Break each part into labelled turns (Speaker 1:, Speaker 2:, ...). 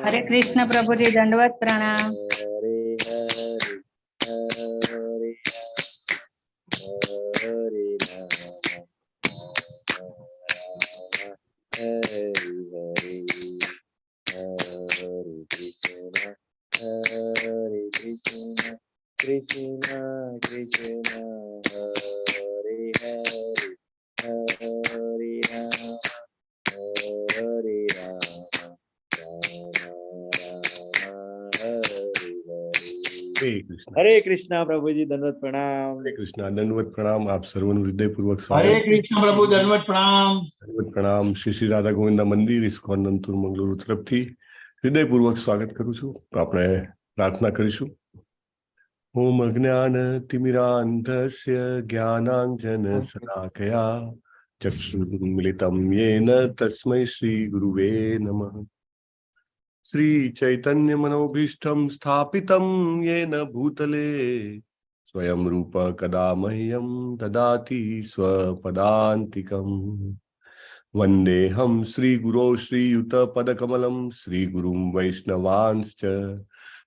Speaker 1: हरे कृष्ण प्रभु जी, दंडवत प्रणाम।
Speaker 2: Krishna Krishna Hare Hare Hare Rama Hare Rama हरे कृष्णा प्रभु जी, दंडवत प्रणाम।
Speaker 3: हरे कृष्णा, दंडवत प्रणाम। आप सर्वन हृदय पूर्वक स्वागत।
Speaker 4: हरे कृष्ण प्रभु, दंडवत प्रणाम।
Speaker 3: दंडवत प्रणाम। श्री राधा गोविंदा मंदिर ISKCON नंतुर मंगलुरु तरफથી હૃદયપૂર્વક સ્વાગત કરું છું। આપણે પ્રાર્થના કરીશું। ઓમ અજ્ઞાન તિમિરાંધસ્ય જ્ઞાનાંજન શલાકયા ચક્ષુર્મિલિતમ येन તસ્મૈ શ્રી ગુરુવે નમઃ। श्री चैतन्य मनोभीष्टं स्थापितं येन भूतले स्वयं रूप कदा मह्यं ददाति स्वपदान्तिकम्। वन्देऽहं श्रीगुरो श्रीयुतपदकमलं श्रीगुरुं वैष्णवांश्च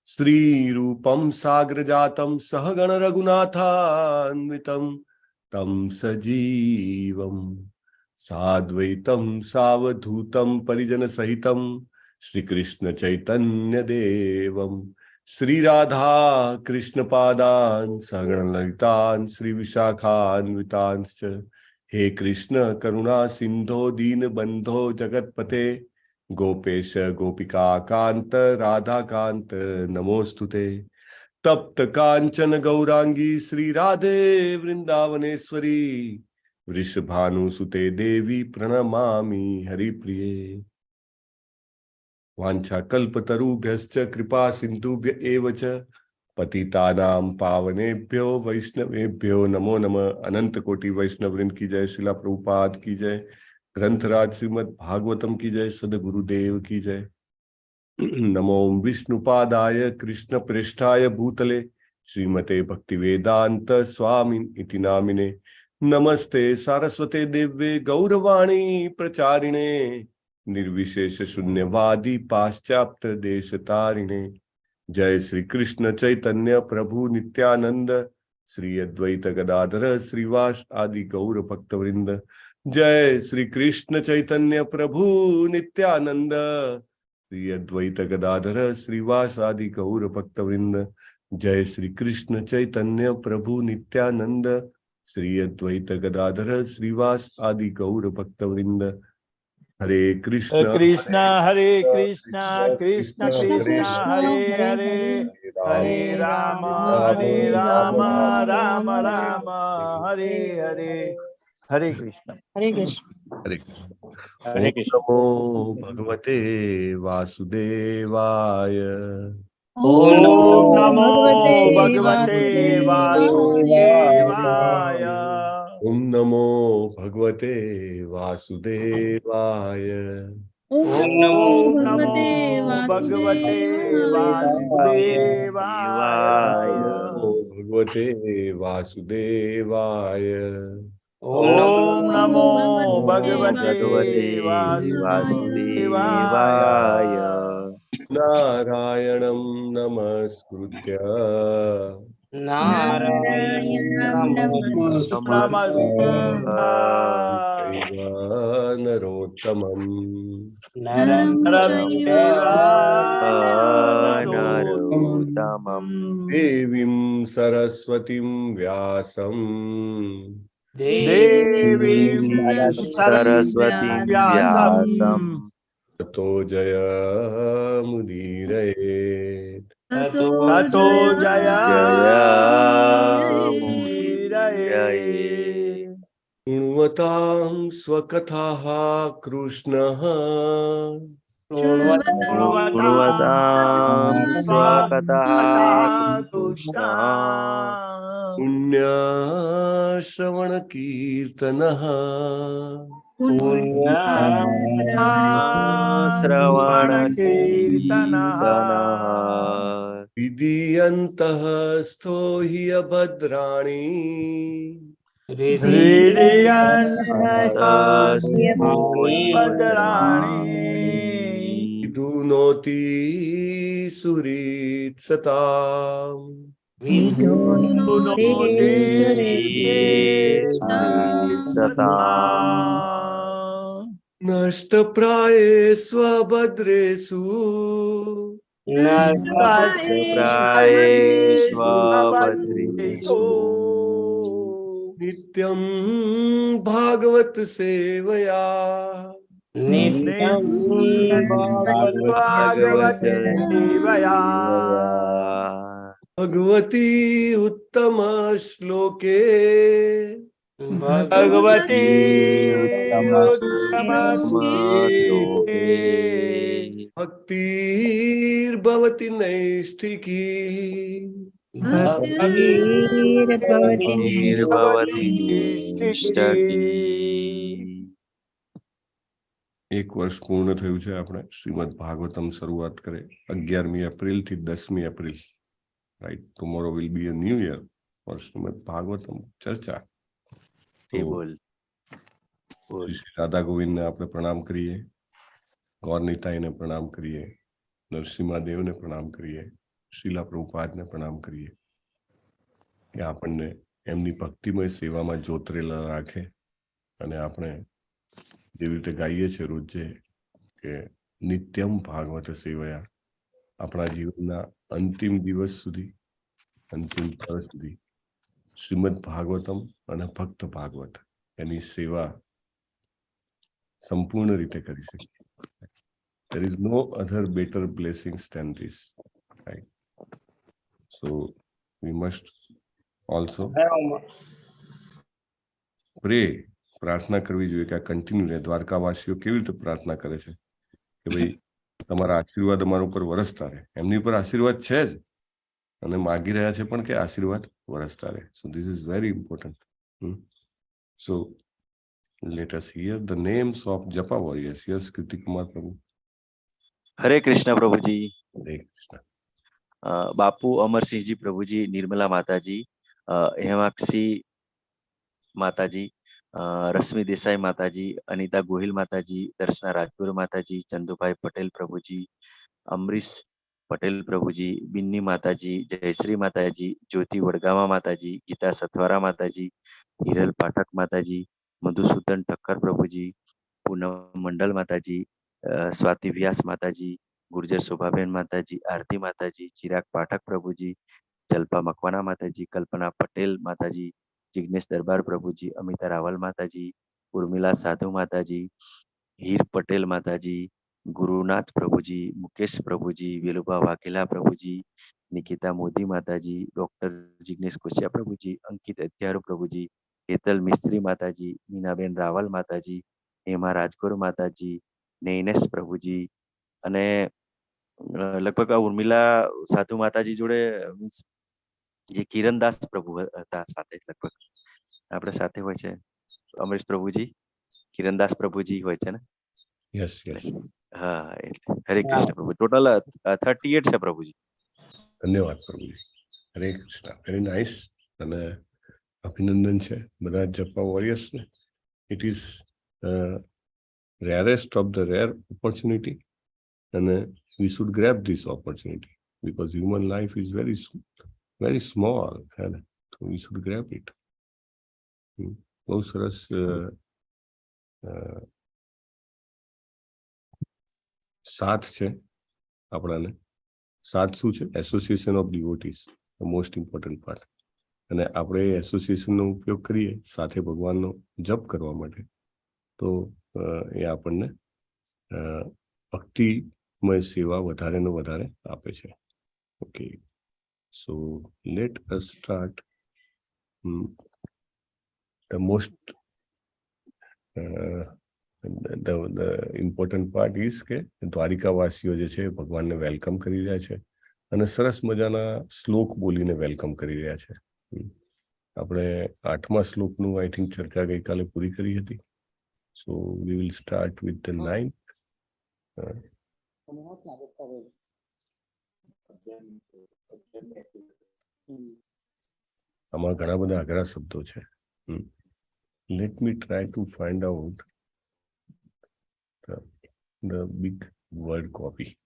Speaker 3: श्रीरूपं साग्रजातं सहगण रघुनाथान्वितं तं सजीवं साद्वैतं सावधूतं परिजनसहितं श्री कृष्ण चैतन्य देवं श्री राधा कृष्ण पादान् सहगण ललितान् श्री विशाखान्वितांश्च। हे कृष्ण करुणा सिंधो दीन बंधो जगतपते गोपेश गोपिका कांत राधा कांत नमोस्तुते। तप्त कांचन गौरांगी श्री राधे वृंदावनेश्वरी वृषभानुसुते देवी प्रणमामि हरिप्रिये। वाञ्छाकल्पतरुभ्यश्च कृपा सिन्धुभ्य एव च पतितानां पावनेभ्यो वैष्णवेभ्यो नमो नमः। अनंत कोटि वैष्णववृंद की जय। शिला प्रभुपाद की जय। ग्रंथराज श्रीमद् भागवतम की जय। सद्गुरुदेव की जय। नमो विष्णुपादाय कृष्ण प्रेष्ठाय भूतले श्रीमते भक्तिवेदांत स्वामी इति नामिने। नमस्ते सारस्वते देव्ये गौरवाणी प्रचारिणे निर्विशेष शून्यवादी पाश्चात्य देश तारिणे। जय श्री कृष्ण चैतन्य प्रभु नित्यानंद श्री अद्वैत गदाधर श्रीवास आदि गौर भक्तवृंद। जय श्री कृष्ण चैतन्य प्रभु नित्यानंद श्री अद्वैत गदाधर श्रीवास आदि गौर भक्तवृंद। जय श्री कृष्ण चैतन्य प्रभु नित्यानंद श्री अद्वैत गदाधर श्रीवास आदि गौर भक्तवृंद। हरे कृष्णा
Speaker 4: हरे कृष्णा कृष्ण कृष्ण हरे हरे हरे राम राम राम हरे हरे। हरे कृष्ण
Speaker 1: हरे कृष्ण।
Speaker 3: हरे कृष्ण। ओम नमो भगवते वासुदेवाय।
Speaker 4: ओम नमो भगवते वासुदेवाय।
Speaker 3: ओम नमो भगवते वासुदेवाय।
Speaker 4: ओम नमो भगवते वासुदेवाय।
Speaker 3: भगवते वासुदेवाय।
Speaker 4: ओम नमो भगवते वासुदेवाय।
Speaker 3: नारायणं नमस्कृत्य चैव नरोत्तमम् देवीं सरस्वतीं व्यासं
Speaker 4: सरस्वती व्यासं
Speaker 3: ततो जयमुदीरये।
Speaker 4: ततो जयमुदीरये।
Speaker 3: शृण्वतां स्वकथाः कृष्णः
Speaker 2: शृण्वतां स्वकथाः कृष्णः
Speaker 3: पुण्यश्रवणकीर्तनः
Speaker 2: श्रवणकीर्तनः
Speaker 3: विधीयन्तः स्तो हि अभद्राणि
Speaker 4: પદરાણી
Speaker 3: વિધુ નોતી સુરીત સતા નષ્ટ પ્રાય સ્વભદ્રેષુ નિત્યમ ભાગવત સેવયા ભગવતી ઉત્તમ શ્લોકે ભક્તિર્ભવતી નૈષ્ઠિકી એક વર્ષ પૂર્ણ થયું છે. આપણે શ્રીમદ ભાગવતમ શરૂઆત કરે 11મી એપ્રિલ થી 10મી April, right? Tomorrow will be a new year for Shrimad Bhagavatam ચર્ચા. શ્રી રાધા ગોવિંદને આપણે પ્રણામ કરીએ, ગૌરનીતાઈને પ્રણામ કરીએ, નરસિંહાદેવને પ્રણામ કરીએ, શીલા પ્રભુપાદને પ્રણામ કરીએ કે આપણને એમની ભક્તિમય સેવામાં જોતરેલા રાખે અને આપણે જેવી રીતે ગાઈએ છીએ રોજે કે નિત્યમ ભાગવત સેવયા, આપણા જીવનના અંતિમ દિવસ સુધી, અંતિમ પળ સુધી શ્રીમદ ભાગવતમ અને ભક્ત ભાગવત એની સેવા સંપૂર્ણ રીતે કરી શકીએ. There is no other better blessings than this, right? So we must also pray, પ્રાર્થના કરવી જોઈએ કે આ કન્ટિન્યુ રહે. દ્વારકાવાસીઓ કેવી રીતે પ્રાર્થના કરે છે કે ભાઈ તમારા આશીર્વાદ અમારા ઉપર વરસતા રહે. એમની ઉપર આશીર્વાદ છે જ અને માગી રહ્યા છે પણ કે આશીર્વાદ વરસતા રહે. So this is very important. So let us hear the names of japa warriors. Yes Kirtikumar Prabhu.
Speaker 5: Hare Krishna પ્રભુજી.
Speaker 3: હરે કૃષ્ણ.
Speaker 5: બાપુ અમરસિંહજી પ્રભુજી, નિર્મલા માતાજી, હેમાક્ષી માતાજી, રશ્મિ દેસાઈ માતાજી, અનિતા ગોહિલ માતાજી, દર્શના રાજપુર માતાજી, ચંદુભાઈ પટેલ પ્રભુજી, અમરીશ પટેલ પ્રભુજી, બિન્ની માતાજી, જયશ્રી માતાજી, જ્યોતિ વડગામા માતાજી, ગીતા સથવારા માતાજી, હિરલ પાઠક માતાજી, મધુસૂદન ઠક્કર પ્રભુજી, પૂનમ મંડલ માતાજી, સ્વાતિ વ્યાસ માતાજી, ગુર્જર શોભાબેન માતાજી, આરતી માતાજી, ચિરાગ પાઠક પ્રભુજી, જલ્પા મકવાના માતાજી, કલ્પના પટેલ માતાજી, જિગ્નેશ દરબાર પ્રભુજી, અમિતા રાવલ માતાજી, ઉર્મિલા સાધુ માતાજી, હીર પટેલ માતાજી, ગુરુનાથ પ્રભુજી, મુકેશ પ્રભુજી, વેલુભા વાઘેલા પ્રભુજી, નિકિતા મોદી માતાજી, ડોક્ટર જિગ્નેશ કોશિયા પ્રભુજી, અંકિત અત્યારુ પ્રભુજી, હેતલ મિસ્ત્રી માતાજી, મીનાબેન રાવલ માતાજી, હેમા રાજગોર માતાજી, નૈનેશ પ્રભુજી અને લગભગ આ ઉર્મિલા સાધુ માતાજી જોડે મીન્સ જે કિરણદાસ પ્રભુ હતા સાથે, લગભગ આપણે સાથે હોય છે અમરીશ પ્રભુજી, કિરણદાસ પ્રભુજી હોય છે ને?
Speaker 3: Yes yes.
Speaker 5: હા, હરે કૃષ્ણ પ્રભુ. ટોટલ 38 છે પ્રભુજી.
Speaker 3: ધન્યવાદ પ્રભુજી. હરે કૃષ્ણ. Very nice. અને અભિનંદન છે બધા જપા વોરિયર્સને. It is rarest of the rare opportunity અને we should grab this opportunity because human life is very small. તો વી શુડ ગ્રેબ ઇટ. બહુ સરસ. સાથ છે આપણાને. સાથ શું છે? Association of devotees, the most important part. અને આપણે એસોસિએશનનો ઉપયોગ કરીએ સાથે ભગવાનનો જપ કરવા માટે તો એ આપણને ભક્તિમય સેવા વધારે ને વધારે આપે છે. Okay, so let us start. The most the important part is કે દ્વારિકાવાસીઓ જે છે ભગવાનને વેલકમ કરી રહ્યા છે અને સરસ મજાના શ્લોક બોલીને વેલકમ કરી રહ્યા છે. આપણે 8મા શ્લોકનું આઈ થિંક ચર્ચા ગઈકાલે પૂરી કરી હતી. So we will start with the 9th. આમાં ઘણા બધા અઘરા શબ્દો છે. Let me try to find out the big word copy.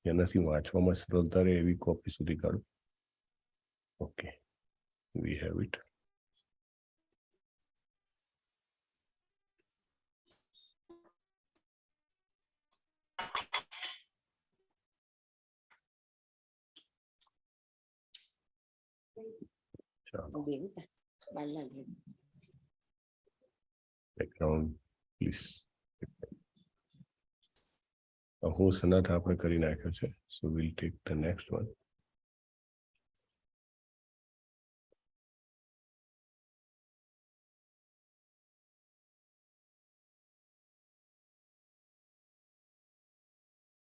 Speaker 3: એનાથી વાંચવામાં સરળતા રહે એવી કોપી સુધી કાઢો. Okay, we have it. Background, please. હું સનાથ આપણે કરી નાખ્યો છે. So we'll take the next one.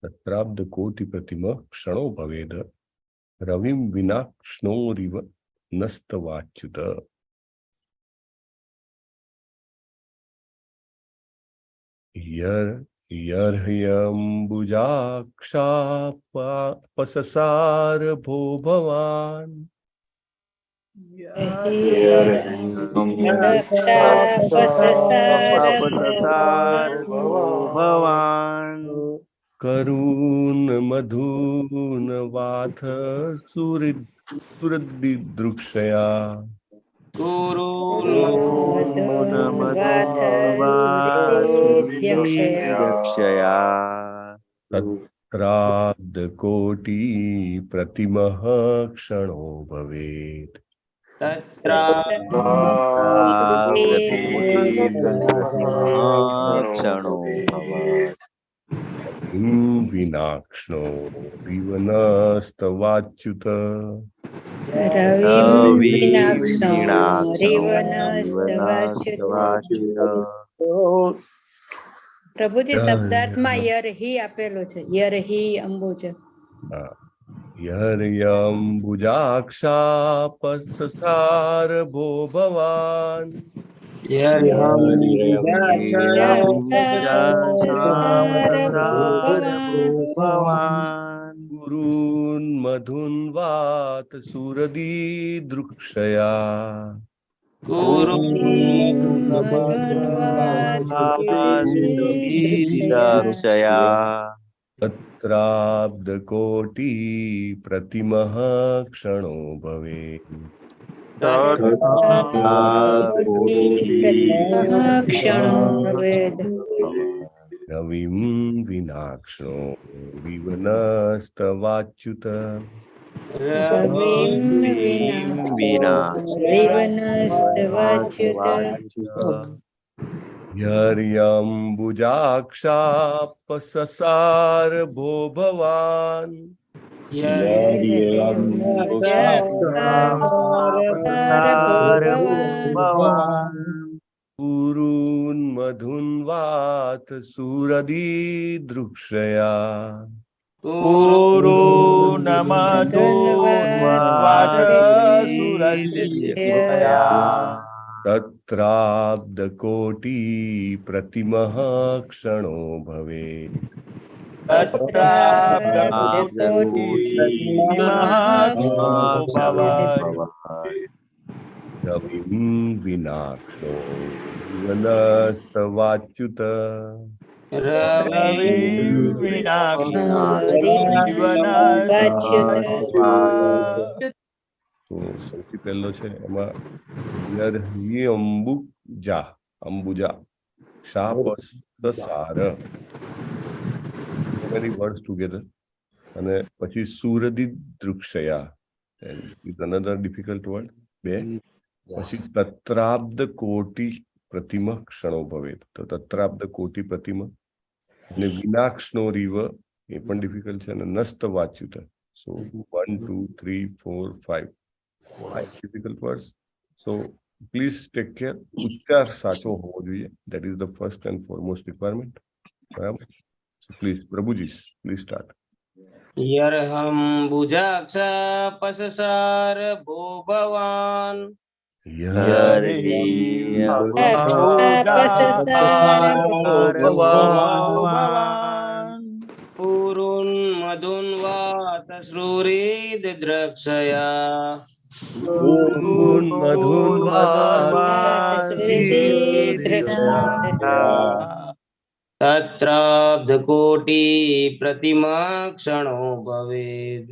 Speaker 3: તત્રાબ્દ કોટિ પ્રતિમ ક્ષણો ભવેદ રવિમ વિના ક્ષણોરિવ નસ્તવાચ્યુત. યર્હ્યંબુજાક્ષાપસસાર ભો ભવાન
Speaker 5: ભવાન
Speaker 3: કરુન મધુન વાથ સુરદ્દૃક્ષયા તત્રાબ્દ કોટિ પ્રતિમઃ ક્ષણો ભવેત.
Speaker 5: ક્ષણો
Speaker 3: વિનાક્ષણો વિવનસ્તવાચ્યુત.
Speaker 1: પ્રભુજી શબ્દાર્થમાં યરહી આપેલો છે. યરહી અંબુજ.
Speaker 3: યર્યંબુજાક્ષાપસસાર ભો ભવાન ગુરુન મધુન વાત સુરદી દૃક્ષયા. તત્રાબ્દ કોટિ પ્રતિમઃ ક્ષણો ભવેત. રવિમ વિનાક્ષણો વિવનસ્તવાચ્યુત. યર્યંબુજાક્ષાપસસાર ભો ભવાન ગુરુન મધુન વાત સુરદી દૃક્ષયા. તત્રાબ્દ કોટિ પ્રતિમઃ ક્ષણો ભવેત. રવિમ વિનાક્ષો વિવનસ્તવાચ્યુત. તો સૌથી પહેલો છે એમાં યર્હી Ambuja Ambuja ક્ષાપસસાર many words together. અને પછી સુરદી દૃક્ષયા is another difficult word. બે પછી તત્રાબ્દ કોટિ પ્રતિમ ક્ષણો ભવેત. તો તત્રાબ્દ કોટિ પ્રતિમ અને વિનાક્ષનો રીવ એ પણ ડિફિકલ્ટ છે. અને નસ્ત વાચ્યુત. સો 1 2 3 4 5 difficult words. So please take care. ઉચ્ચાર સાચો હોવો જોઈએ. That is the first and foremost requirement. બરાબર. So please, Prabhuji, please start.
Speaker 4: યર્હંબુજાક્ષાપસસાર ભો ભવાન પૂરુન મધુન વાત શ્રુરીદ દ્રક્ષયા. तत्राब्धकोटि प्रतिमा क्षणो भवेत्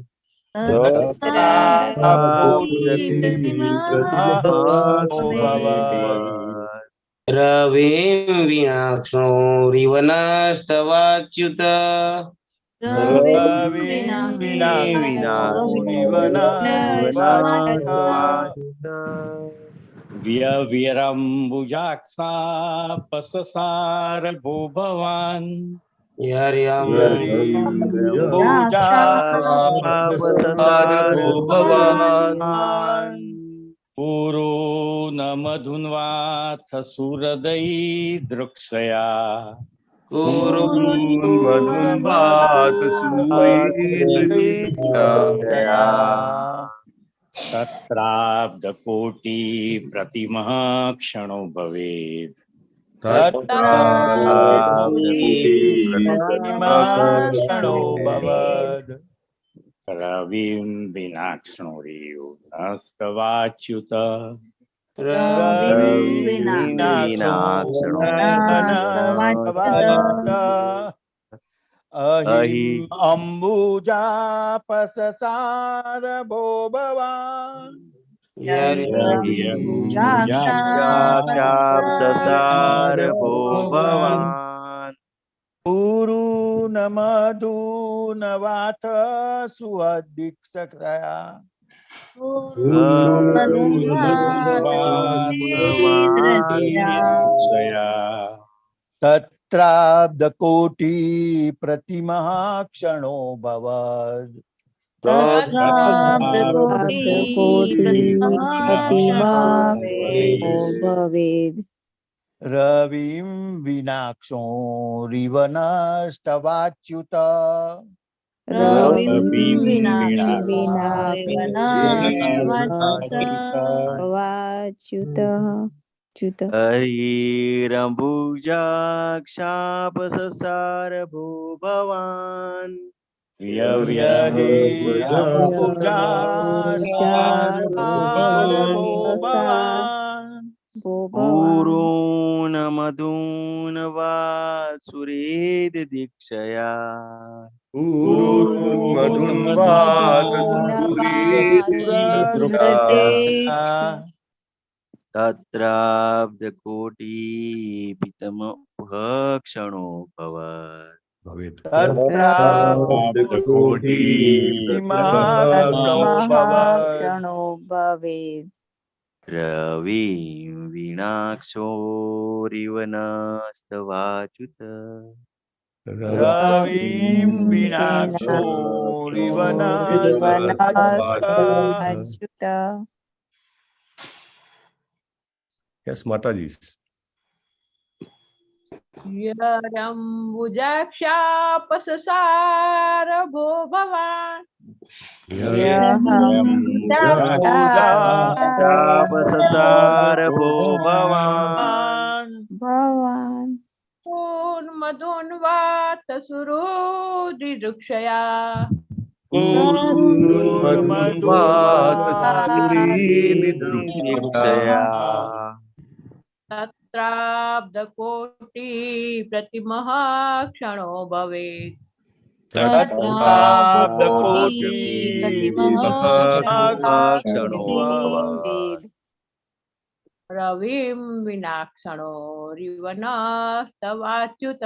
Speaker 4: रविं विनाक्षणोरिव नस्तवाच्युत
Speaker 2: व्यविरम्बुजाक्षा पससार भो भवान् पुरो न मधुन्वाथ सुरदयी दृक्षया तत्राब्धकोटि प्रतिमः क्षणो भवेत् रविं विनाक्षणोरिव नस्तवाच्युत
Speaker 6: अहिम् अम्बुजा पससार भो भवान् पुरु न मधुनवाथ सुअदीक्षया तत्राब्धकोटि प्रतिमः क्षणो भवत् रविं विनाक्षोरिव नस्तवाच्युत
Speaker 5: ऐरम्बुजाक्षापससार भो भवान् पूरून मधून वासुरेद दीक्षया तत्राब्धकोटि पितमः क्षणो भवेत् रविं विनाक्षोरिव नस्तवाच्युत
Speaker 3: Yes, Mataji.
Speaker 7: यरम्बुजाक्षा पससार भो भवान्
Speaker 5: पससार भो भवान्
Speaker 7: मधुन्वात सुरुद्रिदृक्षया तत्राब्धकोटि प्रतिमः क्षणो भवेत् रविं विनाक्षणोरिव नस्तवाच्युत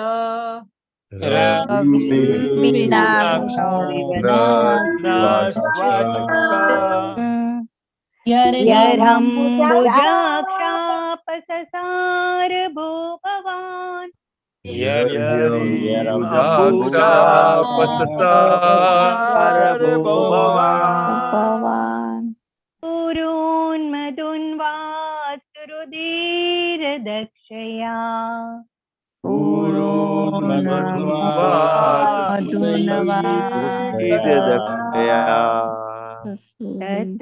Speaker 8: यरम्बुजाक्षापससार भो भवान् पुरोन्मधुन्वासुरुदीर्दक्षया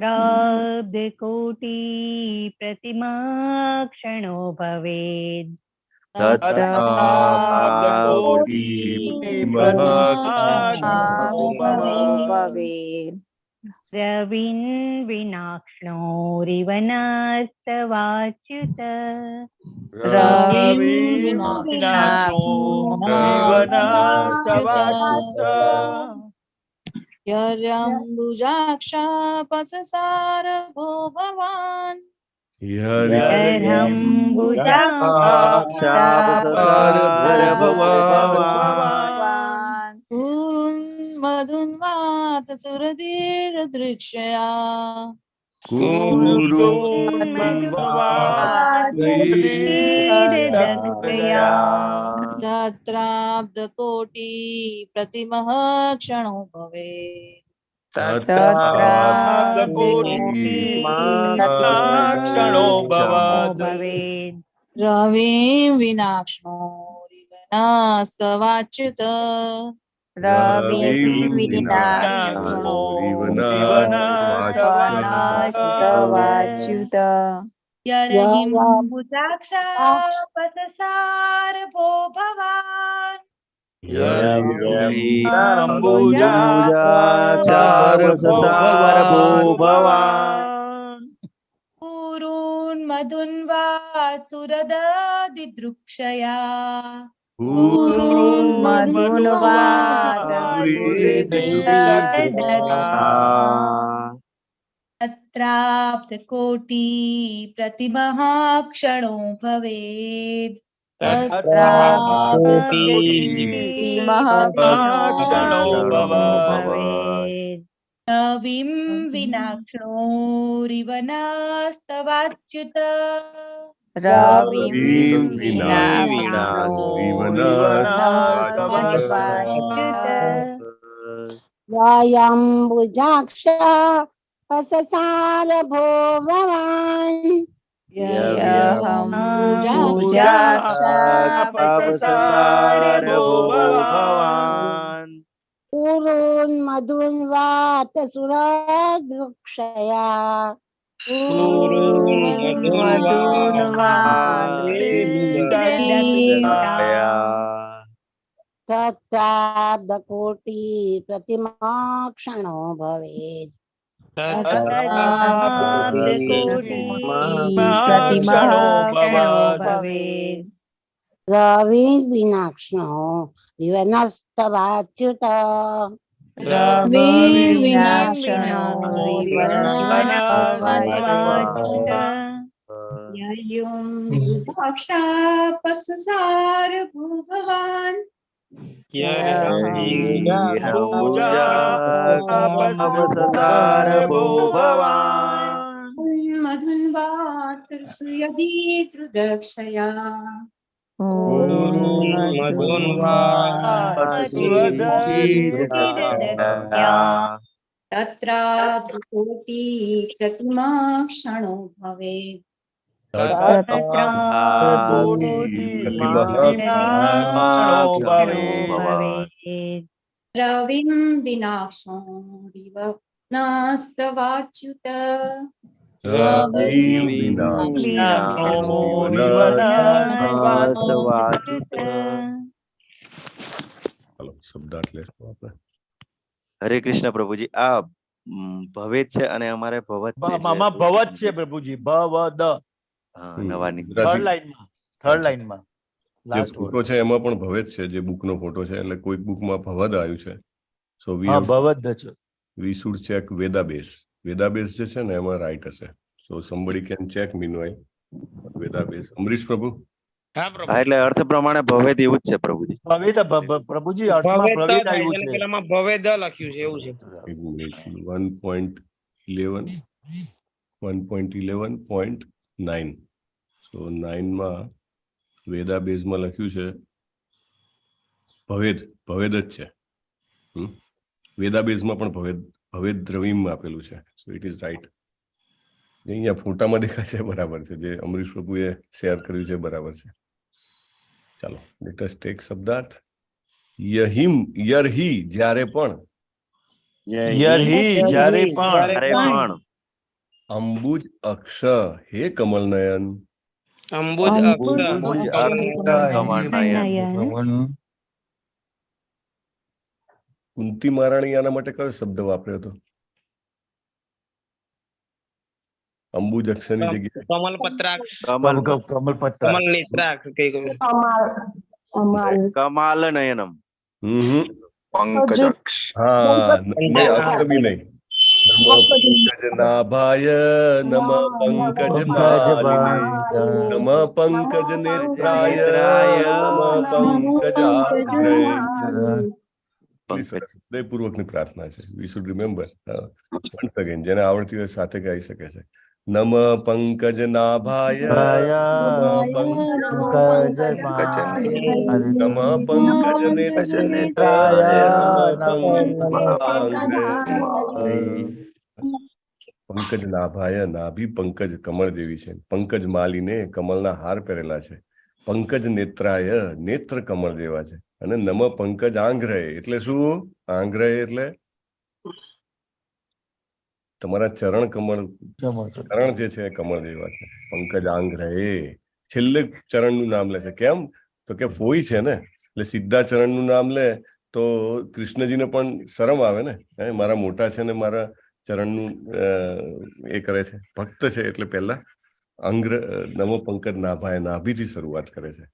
Speaker 8: तत्राब्धकोटि प्रतिमा क्षणो भवेत् रविन् विनाक्ष्णोरिव नस्तवाच्युत
Speaker 6: रविनाक्षो जीवनस्तवाच्युत
Speaker 9: यर्यम्बुजाक्षापससार भो भवान्
Speaker 5: यर्यम्बुजाक्षापससार भो
Speaker 6: भवान्
Speaker 9: मधुन्वात सुरधीर्दृक्षया
Speaker 8: कुर्वन्मधुवादीर्दक्षया
Speaker 9: तत्राब्धकोटि प्रतिमः क्षणो भवेत्
Speaker 6: क्षणो भवत्
Speaker 8: भवेत्
Speaker 9: रविं विनाक्ष्णोरिव नास्तवाच्युत
Speaker 3: विनाक्ष्णोरिवनास्तवाच्युत
Speaker 1: यरहिम्बुजाक्षापससार भो भवान्
Speaker 5: यर्यम्बुजाक्षापससार भो भवान्
Speaker 1: कुरून् मधुन्वात सुरददिदृक्षया तत्राप्तकोटि प्रतिमः क्षणो भवेत्
Speaker 6: क्षणो भवत्
Speaker 1: रविं विनाक्ष्णोरिव नास्तवाच्युत
Speaker 10: पससार भो भवान्
Speaker 5: यर्यम्बुजाक्षापससार भो भवान्
Speaker 10: कुरून् मधुन्वात सुरदृक्षया तत्राब्धकोटि प्रतिमा क्षणो भवेत् रविं विनाक्ष्णो रिवनस्तवाच्युत
Speaker 1: यर्यम्बुजाक्षापससार भो भवान्
Speaker 5: यर्यम्बुजाक्षापससार भो भवान्
Speaker 1: मधुन्वात सुरधीर्दृक्षया तत्राप्तकोटि प्रतिमा क्षणो भवेत् रविं विनाक्ष्णोरिव नास्तवाच्युत
Speaker 3: શબ્દાર્થ લેશો આપણે.
Speaker 5: હરે કૃષ્ણ પ્રભુજી. આ ભવેત છે અને અમારે ભવત છે.
Speaker 6: આમાં ભવત છે પ્રભુજી, ભવદ.
Speaker 5: હા, નવાની
Speaker 6: થર્ડ લાઈનમાં
Speaker 3: જે ફોટો છે એમાં પણ ભવેત છે, જે બુક નો ફોટો છે, એટલે કોઈક બુકમાં ભવદ આવ્યું છે. સો
Speaker 6: ભવદ છે.
Speaker 3: We should check વેદાબેઝ. વેદાબેઝ જે છે ને એમાં રાઈટ હશે. સો somebody can check meanwhile વેદાબેઝ. Amrish પ્રભુ.
Speaker 4: હા પ્રભુ.
Speaker 5: એટલે અર્થ પ્રમાણે ભવેદ એવું જ છે પ્રભુજી.
Speaker 6: ભવેદ પ્રભુજી અર્થમાં ભવેદ આવ્યું છે.
Speaker 4: પેલામાં ભવેદ લખ્યું છે એવું છે.
Speaker 3: 1.11.9. સો 9 માં વેદાબેઝમાં લખ્યું છે ભવેદ. ભવેદ જ છે. વેદાબેઝમાં પણ ભવેદ દ્રવિમમાં આપેલું છે. So it is right. અહીંયા ફોટામાં દેખાય છે બરાબર છે, જે અમરીશ પ્રભુએ શેર કર્યું છે બરાબર છે. ચાલો, લેટ અસ ટેક શબ્દાર્થ. યહિમ, યરહી જ્યારે પણ.
Speaker 6: યરહી જ્યારે પણ.
Speaker 3: અંબુજ અક્ષ હે કમલનયન.
Speaker 4: અંબુજ
Speaker 3: કુંતી મહારાણી આના માટે કયો શબ્દ વાપર્યો હતો? અંબુજ અક્ષરની જગ્યાએ
Speaker 4: કમલ પત્રાક્ષ,
Speaker 5: કમલ
Speaker 6: કમલ પત્ર
Speaker 4: કમલ નેત્રાક્ષ કઈ કહ્યું?
Speaker 5: કમાલ નયનમ.
Speaker 11: પંકજાક્ષ.
Speaker 3: હા નહીં, અક્ષ બી નહીં. નમ પંકજ નાભાય નમ પંકજ માલિને નમ પંકજ નેત્રાય નમ પંકજાગ્રય. એટલી સરસ હૃદયપૂર્વકની પ્રાર્થના છે. We should remember once again. જેને આવડતી હોય સાથે ગાઈ શકે છે. નમ પંકજ નાભાય નમ પંકજ નેત્રાય નમ પંકજાગ્રય. પંકજ નાભાય, નાભી પંકજ કમળ જેવી છે. પંકજ માલીને કમળના હાર પહેરેલા છે. પંકજ નેત્રાય, નેત્ર કમળ જેવા છે. અને નમ પંકજ આંગ્રય એટલે શું? આંગ્રય એટલે તમારા ચરણ કમળ, ચરણ જે છે કમળ જેવા છે. પંકજ આંગ્રય છેલ્લે ચરણનું નામ લે છે. કેમ? તો કે ફોઈ છે ને, એટલે સીધા ચરણનું નામ લે તો કૃષ્ણજીને પણ શરમ આવે ને. મારા મોટા છે ને મારા ચરણનું એ કરે છે, ભક્ત છે, એટલે પહેલા અંગ્ર નમો પંકજ નાભાય, નાભીથી શરૂઆત કરે છે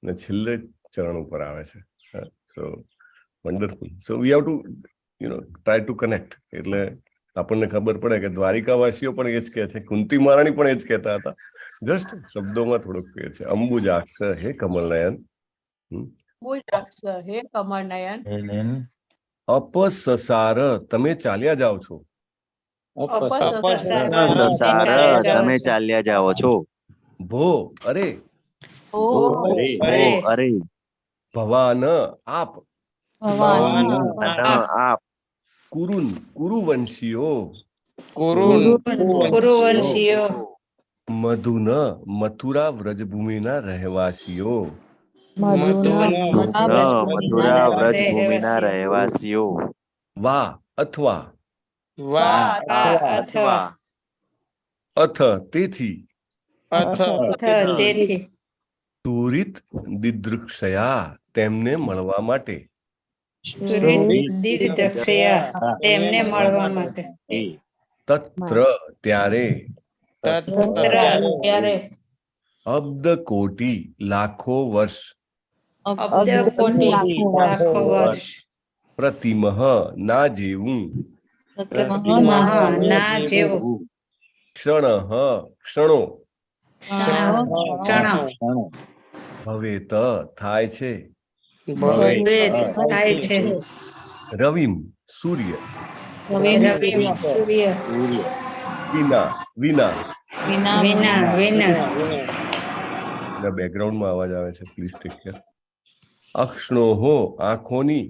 Speaker 3: અને છેલ્લે ચરણ ઉપર આવે છે. So wonderful. So we have to try to connect. એટલે આપણને ખબર પડે કે દ્વારિકાવાસીઓ પણ એ જ કહે છે, કુંતી મહારાણી પણ એ જ કહેતા હતા. જસ્ટ શબ્દોમાં થોડોક ફેર છે. અંબુજાક્ષ હે કમલનયન.
Speaker 7: અંબુજાક્ષ હે કમળનયન.
Speaker 3: અપસસાર તમે ચાલ્યા જાઓ છો.
Speaker 5: સસાર તમે ચાલ્યા જાઓ છો.
Speaker 3: ભો અરે,
Speaker 5: અરે
Speaker 3: ભવાન આપ,
Speaker 5: આપ,
Speaker 3: કુરુન કુરુવંશીઓ,
Speaker 1: કુરુવંશીઓ,
Speaker 3: મધુન મથુરા વ્રજભૂમિના રહેવાસીઓ,
Speaker 5: મથુરા વ્રજભૂમિના રહેવાસીઓ.
Speaker 3: વા અથવા, અથ તેથી, સુરિત દિદૃક્ષયા તેમને મળવા માટે,
Speaker 1: તેમને મળવા માટે,
Speaker 3: તત્ર ત્યારે, અબ્દ કોટી લાખો વર્ષ,
Speaker 1: લાખો વર્ષ,
Speaker 3: પ્રતિમહ ના જેવું,
Speaker 1: ના જેવું,
Speaker 3: ક્ષણ ક્ષણો,
Speaker 1: ક્ષણો,
Speaker 3: ભવેત થાય છે,
Speaker 1: થાય છે,
Speaker 3: રવિમ સૂર્ય,
Speaker 1: સૂર્ય,
Speaker 3: વિના વિના.
Speaker 1: વિના
Speaker 3: બેકગ્રાઉન્ડમાં અવાજ આવે છે, પ્લીઝ ટેક કેર. અક્ષણોહો આંખોની,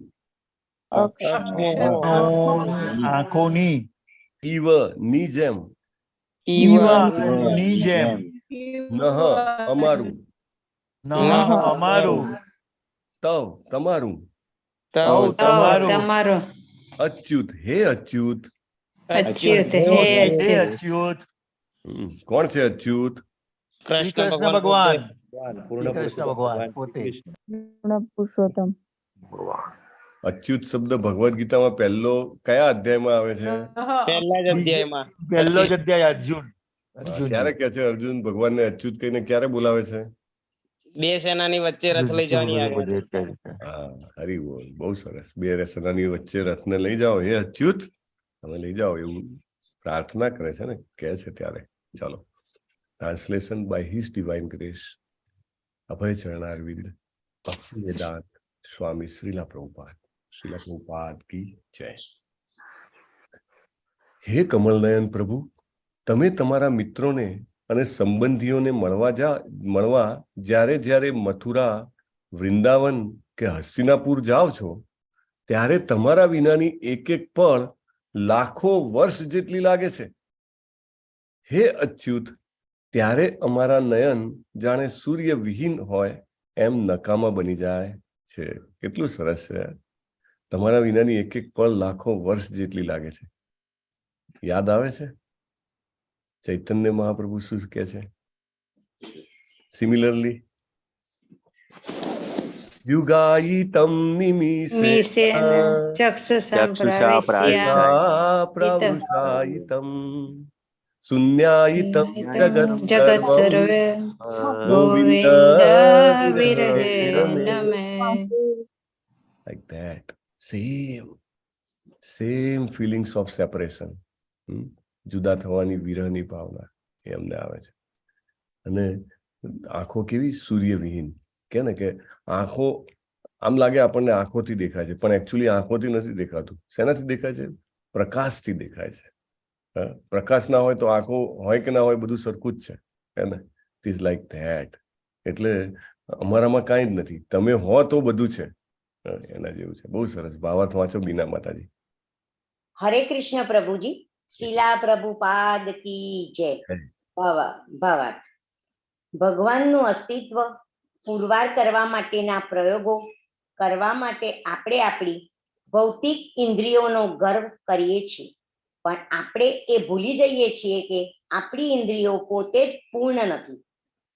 Speaker 6: આંખોની,
Speaker 3: ઈવ ની જેમ,
Speaker 6: ની જેમ,
Speaker 3: નહ અમારું,
Speaker 6: અમારું,
Speaker 3: તવ તમારું,
Speaker 1: તમારો,
Speaker 3: અચ્યુત હે અચ્યુત.
Speaker 1: અચ્યુત હે અચ્યુત.
Speaker 3: કોણ છે અચ્યુત?
Speaker 6: કૃષ્ણ ભગવાન,
Speaker 2: પૂર્ણ
Speaker 6: ભગવાન પોતે.
Speaker 8: પુરુષોત્તમ.
Speaker 3: અચ્યુત શબ્દ ભગવદ ગીતામાં પહેલો કયા અધ્યાયમાં આવે છે?
Speaker 4: પહેલા જ અધ્યાયમાં.
Speaker 6: પહેલો જ અધ્યાય અર્જુન.
Speaker 3: ક્યારે કે છે અર્જુન ભગવાનને અચ્યુત કહીને ક્યારે બોલાવે છે?
Speaker 4: બે સેનાની વચ્ચે રથ લઈ જવાની આગળ.
Speaker 3: હા, હરી બોલ, બહુ સરસ. બે સેનાની વચ્ચે રથને લઈ જાઓ, હે અચ્યુત તમે લઈ જાઓ, એવું પ્રાર્થના કરે છે ને, કહે છે ત્યારે. ચાલો, translation by his divine grace, Abhay Charanaravinda, Bhaktivedanta સ્વામી શ્રીલા પ્રભુપાદ કી જય. હે કમલનયન પ્રભુ, તમે તમારા મિત્રોને અને સંબંધીઓને મળવા જ્યારે જ્યારે મથુરા, વૃંદાવન કે હસ્તિનાપુર જાઓ છો, ત્યારે તમારા વિનાની એક એક પળ લાખો વર્ષ જેટલી લાગે છે. હે અચ્યુત, ત્યારે અમારા નયન જાણે સૂર્ય વિહીન હોય એમ નકામા બની જાય છે. કેટલું સરસ છે. તમારા વિનાની એક એક પળ લાખો વર્ષ જેટલી લાગે છે. યાદ આવે છે ચૈતન્ય મહાપ્રભુ શું કહે છે? સિમિલરલી, યુગાયિતમ નિમિષેન
Speaker 1: ચક્ષુષા
Speaker 3: પ્રવૃષાયિતમ શૂન્યાયિતમ
Speaker 1: જગત સર્વે
Speaker 3: Govind
Speaker 1: Govind
Speaker 3: વિરહે
Speaker 1: વિરહે
Speaker 3: નમે.
Speaker 1: નમે.
Speaker 3: Like that. Same feelings of separation. જુદા થવાની વિરહની ભાવના એ અમને આવે છે. અને આંખો કેવી સૂર્યવિહીન કે ને કે આંખો આમ લાગે આપણને આંખોથી દેખાય છે, પણ એકચ્યુઅલી આંખોથી નથી દેખાતું. શેનાથી દેખાય છે? પ્રકાશથી દેખાય છે. પ્રકાશ ના હોય તો આંખો હોય કે ના હોય બધું સરખું જ છે, હે ને? It is like that. એટલે અમારામાં કાંઈ જ નથી, તમે હો તો બધું છે, એના જેવું છે. બહુ સરસ. ભાવાર્થ વાંચો બીના માતાજી.
Speaker 11: હરે કૃષ્ણ પ્રભુજી. શીલા પ્રભુપાદ કી જય. ભાવાર્થ. ભગવાનનું અસ્તિત્વ પુરવાર કરવા માટેના પ્રયોગો કરવા માટે આપણે આપણી ભૌતિક ઇન્દ્રિયોનો ગર્વ કરીએ છીએ, પણ આપણે એ ભૂલી જઈએ છીએ કે આપણી ઇન્દ્રિયો પોતે જ પૂર્ણ નથી.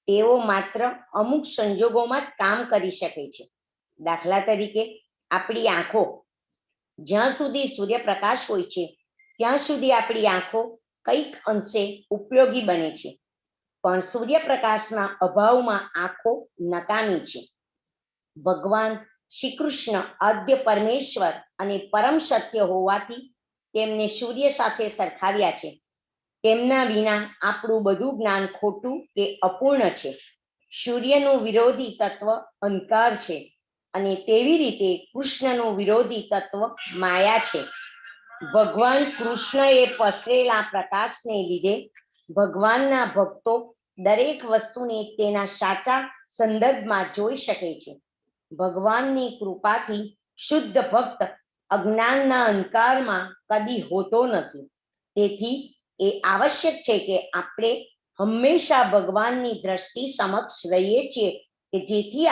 Speaker 11: તેઓ માત્ર અમુક સંજોગોમાં જ કામ કરી શકે છે. દાખલા તરીકે આપણી આંખો, જ્યાં સુધી સૂર્યપ્રકાશ હોય છે ત્યાં સુધી આપણી આંખો કંઈક અંશે ઉપયોગી બને છે, પણ સૂર્યપ્રકાશના અભાવમાં આંખો નકામી છે. ભગવાન શ્રી કૃષ્ણ આદ્ય પરમેશ્વર અને પરમ સત્ય હોવાથી તેમને સૂર્ય સાથે સરખાવ્યા છે. તેમના વિના આપણું બધું જ્ઞાન ખોટું કે અપૂર્ણ છે. સૂર્યનું વિરોધી તત્વ અંધકાર છે, અને તેવી રીતે કૃષ્ણનું વિરોધી તત્વ માયા છે. ભગવાન કૃષ્ણએ પસરેલા પ્રકાશને લીધે ભગવાનના ભક્તો દરેક વસ્તુને તેના સાચા સંદર્ભમાં જોઈ શકે છે. ભગવાનની કૃપાથી શુદ્ધ ભક્ત અજ્ઞાનના અંધકારમાં કદી હોતો નથી. તેથી એ આવશ્યક છે કે આપણે હંમેશા ભગવાનની દ્રષ્ટિ સમક્ષ રહીએ છીએ, કે જેથી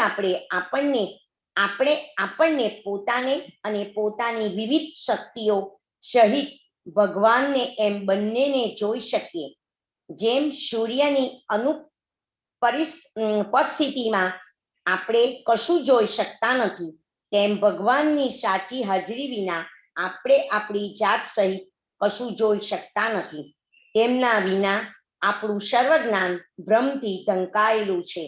Speaker 11: આપણને પોતાને અને પોતાની વિવિધ શક્તિઓ સહિત ભગવાનને એમ બંનેને જોઈ શકીએ. જેમ સૂર્યની ઉપસ્થિતિમાં આપણે કશું જોઈ શકતા નથી, તેમ ભગવાનની સાચી હાજરી વિના આપણે આપણી જાત સહિત કશું જોઈ શકતા નથી. તેમના વિના આપણું સર્વજ્ઞાન ભ્રમથી ઢંકાયેલું છે.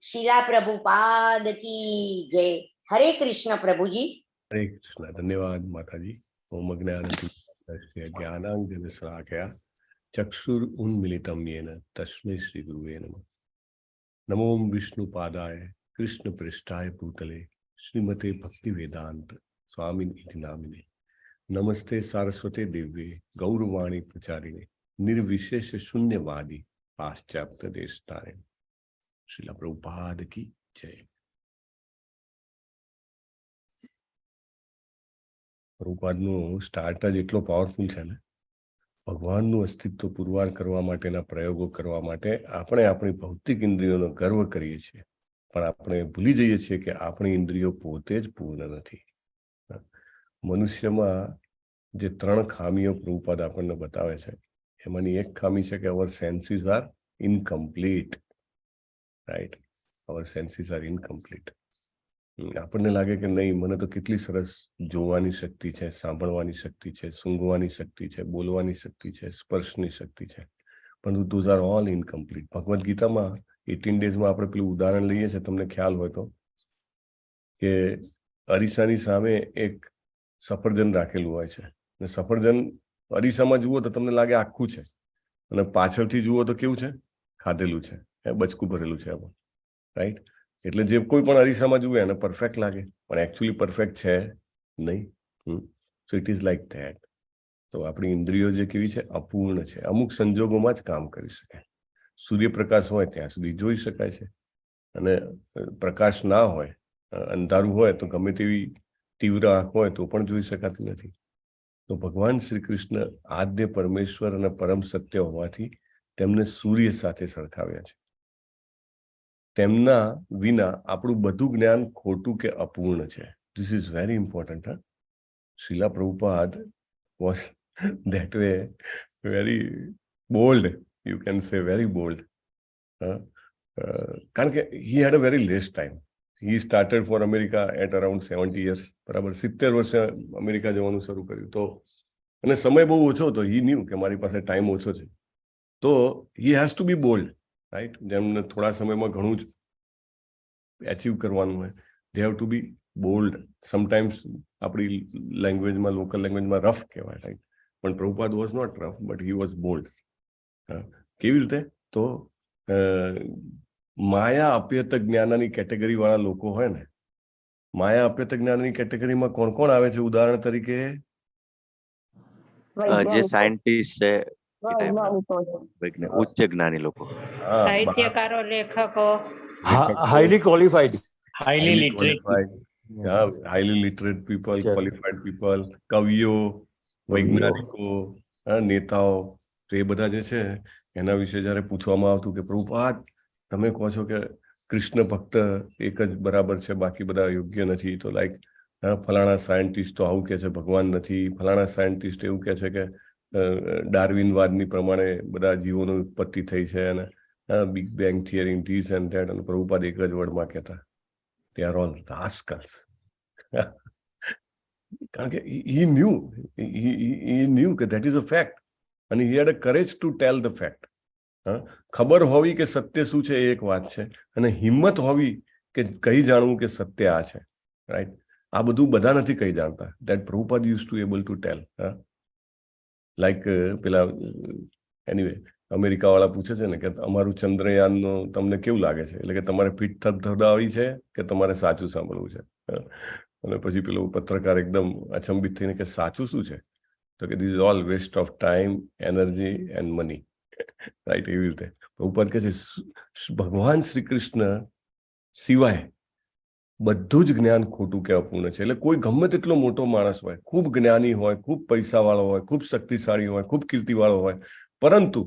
Speaker 11: શીલા પ્રભુપાદ કી જય. હરે કૃષ્ણ પ્રભુજી.
Speaker 3: હરે કૃષ્ણ. ધન્યવાદ માતાજી. ઓમ જ્ઞાનાંજન શલાકયા ચક્ષુર ઉન્મિલિતમ યેન તસ્મૈ શ્રી ગુરુવે નમઃ. નમો વિષ્ણુપાદાય કૃષ્ણ પૃષ્ઠાય ભૂતલે શ્રીમતે ભક્તિ વેદાંત સ્વામિન ઇતિ નામિને. નમસ્તે સારસ્વતે દિવ્યે ગૌરવાણી પ્રચારિણે નિર્વિશેષ શૂન્યવાદી પાશ્ચાત્ય દેશતારે. શ્રીલા પ્રભુપાદ કી જય. પ્રભુપાદનું સ્ટાર્ટ જ એટલો પાવરફુલ છે ને. ભગવાનનું અસ્તિત્વ પુરવાર કરવા માટેના પ્રયોગો કરવા માટે આપણે આપણી ભૌતિક ઇન્દ્રિયોનો ગર્વ કરીએ છીએ, પણ આપણે ભૂલી જઈએ છીએ કે આપણી ઇન્દ્રિયો પોતે જ પૂર્ણ નથી. મનુષ્યમાં જે 3 ખામીઓ પ્રભુપાદ આપણને બતાવે છે, એમાંની એક ખામી છે કે અવર સેન્સીસ આર ઇનકમ્પ્લીટ. રાઈટ? અવર સેન્સીસ આર ઇનકમ્પ્લીટ. આપણને લાગે કે નહીં, મને તો કેટલી સરસ જોવાની શક્તિ છે, સાંભળવાની શક્તિ છે, સૂંઘવાની શક્તિ છે, બોલવાની શક્તિ છે, સ્પર્શની શક્તિ છે, પરંતુ those are all incomplete. Bhagavad ગીતામાં 18 ડેઝમાં આપણે પેલું ઉદાહરણ લઈએ છીએ, તમને ખ્યાલ હોય તો, કે અરીસાની સામે એક સફરજન રાખેલું હોય છે, અને સફરજન અરીસામાં જુઓ તો તમને લાગે આખું છે, અને પાછળથી જુઓ તો કેવું છે? ખાધેલું છે, બચકું ભરેલું છે એમાં. રાઈટ? એટલે જે કોઈ પણ અરીસામાં જુએ એને પરફેક્ટ લાગે, પણ એકચ્યુઅલી પરફેક્ટ છે નહીં. So it is like that. તો આપણી ઇન્દ્રિયો જે કેવી છે? અપૂર્ણ છે. અમુક સંજોગોમાં જ કામ કરી શકે. સૂર્યપ્રકાશ હોય ત્યાં સુધી જોઈ શકાય છે, અને પ્રકાશ ના હોય, અંધારું હોય તો ગમે તેવી તીવ્ર આંખ હોય તો પણ જોઈ શકાતી નથી. તો ભગવાન શ્રી કૃષ્ણ આદ્ય પરમેશ્વર અને પરમ સત્ય હોવાથી તેમને સૂર્ય સાથે સરખાવ્યા છે. તેમના વિના આપણું બધું જ્ઞાન ખોટું કે અપૂર્ણ છે. This is very important. Srila Prabhupada was that way very bold, you can say very bold. કારણ કે he had a very less time. He started for America at around 70 years. બરાબર, 70 વર્ષે અમેરિકા જવાનું શરૂ કર્યું. તો અને સમય બહુ ઓછો હતો. હી ન્યુ કે મારી પાસે ટાઈમ ઓછો છે, તો he has to be bold, right? જેમને થોડા સમયમાં ઘણું જ એચીવ કરવાનું હોય, they have to be bold. Sometimes આપણી લેંગ્વેજમાં, લોકલ લેંગ્વેજમાં રફ કહેવાય, રાઈટ? પણ Prabhupada was not rough, but he was bold. કેવી રીતે? તો માયા અપ્યત જ્ઞાનની કેટેગરી વાળા લોકો હોય ને, માયા અપ્યત જ્ઞાનની કેટેગરીમાં કોણ કોણ આવે છે? ઉદાહરણ તરીકે
Speaker 5: જે સાયન્ટિસ્ટ છે, ઉચ્ચ જ્ઞાની લોકો,
Speaker 1: સાહિત્યકારો, લેખકો,
Speaker 6: highly qualified,
Speaker 4: highly literate,
Speaker 3: highly literate people, qualified people, કવિઓ, વૈજ્ઞાનિકો, નેતાઓ. તો એ બધા જે છે એના વિશે જયારે પૂછવામાં આવતું કે પ્રભુપાદ તમે કહો છો કે કૃષ્ણ ભક્ત એક જ બરાબર છે, બાકી બધા યોગ્ય નથી, તો લાઈક ફલાણા સાયન્ટિસ્ટ તો આવું કે છે ભગવાન નથી, ફલાણા સાયન્ટિસ્ટ એવું કે છે કે ડાર્વિનવાદની પ્રમાણે બધા જીવોની ઉત્પત્તિ થઈ છે, અને big bang theory, this and that. અને પ્રભુપાદ એક જ વર્ડમાં કહેતા, they are all rascals. કારણ કે he knew કે that is a fact, and he had a courage to tell the fact. ખબર હોવી કે સત્ય શું છે એ એક વાત છે, અને હિંમત હોવી કે કઈ જાણવું કે સત્ય આ છે, રાઈટ? આ બધું બધા નથી કઈ જાણતા. that Prabhupada used to able to tell. Like પેલા એનીવે અમેરિકા વાળા પૂછે છે ને કે અમારું ચંદ્રયાનનું તમને કેવું લાગે છે, એટલે કે તમારે પીઠ થપથપાવી છે કે તમારે સાચું સાંભળવું છે? અને પછી પેલો પત્રકાર એકદમ અચંબિત થઈને કે સાચું શું છે? તો કે this is all waste of time, energy and money, right? એવી રીતે ઉપર કે છે ભગવાન શ્રી કૃષ્ણ સિવાય બધું જ જ્ઞાન ખોટું કે અપૂર્ણ છે. એટલે કોઈ ગમે તેટલો મોટો માણસ હોય, ખૂબ જ્ઞાની હોય, ખૂબ પૈસાવાળો હોય, ખૂબ શક્તિશાળી હોય, ખૂબ કીર્તિવાળો હોય, પરંતુ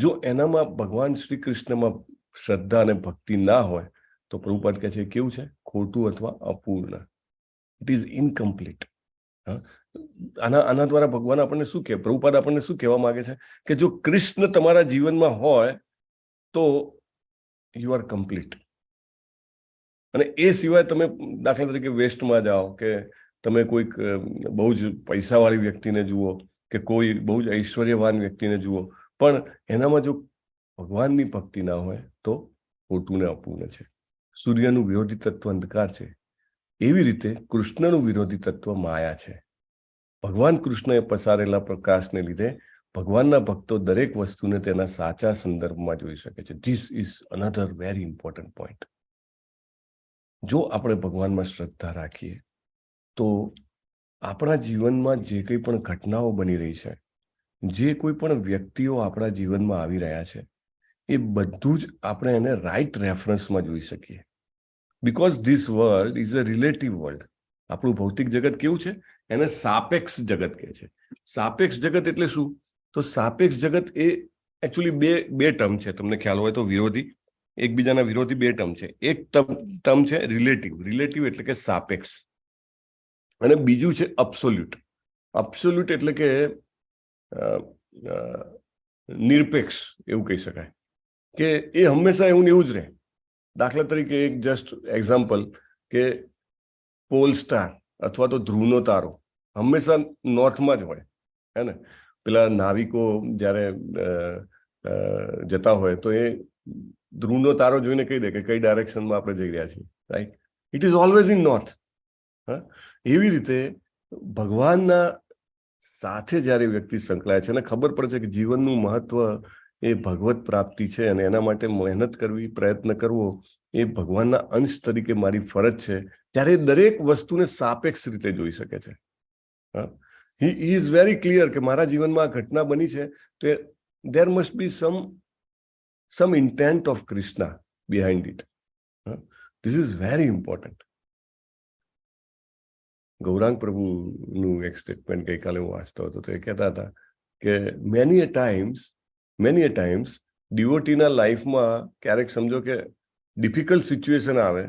Speaker 3: જો એનામાં ભગવાન શ્રી કૃષ્ણમાં શ્રદ્ધા અને ભક્તિ ના હોય તો પ્રભુપાદ કહે છે કેવું છે? ખોટું અથવા અપૂર્ણ. It is incomplete. આના દ્વારા ભગવાન આપણને શું કહે, પ્રભુપાદ આપણને શું કહેવા માંગે છે? કે જો કૃષ્ણ તમારા જીવનમાં હોય તો યુ આર કમ્પ્લીટ. અને એ સિવાય તમે દાખલા તરીકે વેસ્ટમાં જાઓ, કે તમે કોઈક બહુ જ પૈસાવાળી વ્યક્તિને જુઓ, કે કોઈ બહુ જ ઐશ્વર્યવાન વ્યક્તિને જુઓ, પણ એનામાં જો ભગવાનની ભક્તિ ના હોય તો ખોટું ને અપૂર્ણ છે. સૂર્યનું વિરોધી તત્વ અંધકાર છે, એવી રીતે કૃષ્ણનું વિરોધી તત્વ માયા છે. ભગવાન કૃષ્ણએ પસારેલા પ્રકાશને લીધે ભગવાનના ભક્તો દરેક વસ્તુને તેના સાચા સંદર્ભમાં જોઈ શકે છે. This is another very important point. જો આપણે ભગવાનમાં શ્રદ્ધા રાખીએ તો આપણા જીવનમાં જે કંઈ પણ ઘટનાઓ બની રહી છે, જે કોઈ પણ વ્યક્તિઓ આપણા જીવનમાં આવી રહ્યા છે, એ બધું જ આપણે એને રાઈટ રેફરન્સમાં જોઈ શકીએ. Because this world is a relative world. આપણું ભૌતિક જગત કેવું છે? એને સાપેક્ષ જગત કહે છે. સાપેક્ષ જગત એટલે શું? તો સાપેક્ષ જગત એ એકચ્યુઅલી બે ટર્મ છે, તમને ખ્યાલ હોય તો, વિરોધી, એકબીજાના વિરોધી બે ટર્મ છે. એક ટર્મ છે રિલેટિવ. રિલેટિવ એટલે કે સાપેક્ષ, અને બીજું છે અબ્સોલ્યુટ. અબ્સોલ્યુટ એટલે કે નિરપેક્ષ, એવું કહી શકાય કે એ હંમેશા એવું ને એવું જ રહે. દાખલા તરીકે એક જસ્ટ એક્ઝામ્પલ, કે પોલ સ્ટાર અથવા તો ધ્રુવનો તારો હંમેશા નોર્થમાં જ હોય, હે ને? પેલા નાવિકો જ્યારે જતા હોય તો એ ધ્રુવનો તારો જોઈને કહી દે કે કઈ ડાયરેક્શનમાં આપણે જઈ રહ્યા છીએ, right? It is always in north. એવી રીતે ભગવાનના સાથે જ્યારે વ્યક્તિ સંકળાય છે અને ખબર પડે છે કે જીવનનું મહત્વ એ ભગવત પ્રાપ્તિ છે, અને એના માટે મહેનત કરવી, પ્રયત્ન કરવો એ ભગવાનના અંશ તરીકે મારી ફરજ છે, ત્યારે દરેક વસ્તુને સાપેક્ષ રીતે જોઈ શકે છે. હી ઇઝ વેરી ક્લિયર કે મારા જીવનમાં આ ઘટના બની છે તો there must be some intent of Krishna behind it. This is very important. Gaurang પ્રભુનું એક સ્ટેટમેન્ટ ગઈકાલે હું વાંચતો હતો તો એ કહેતા હતા કે મેની અ ટાઈમ્સ ડિવોટીના લાઈફમાં ક્યારેક સમજો કે ડિફિકલ્ટ સિચ્યુએશન આવે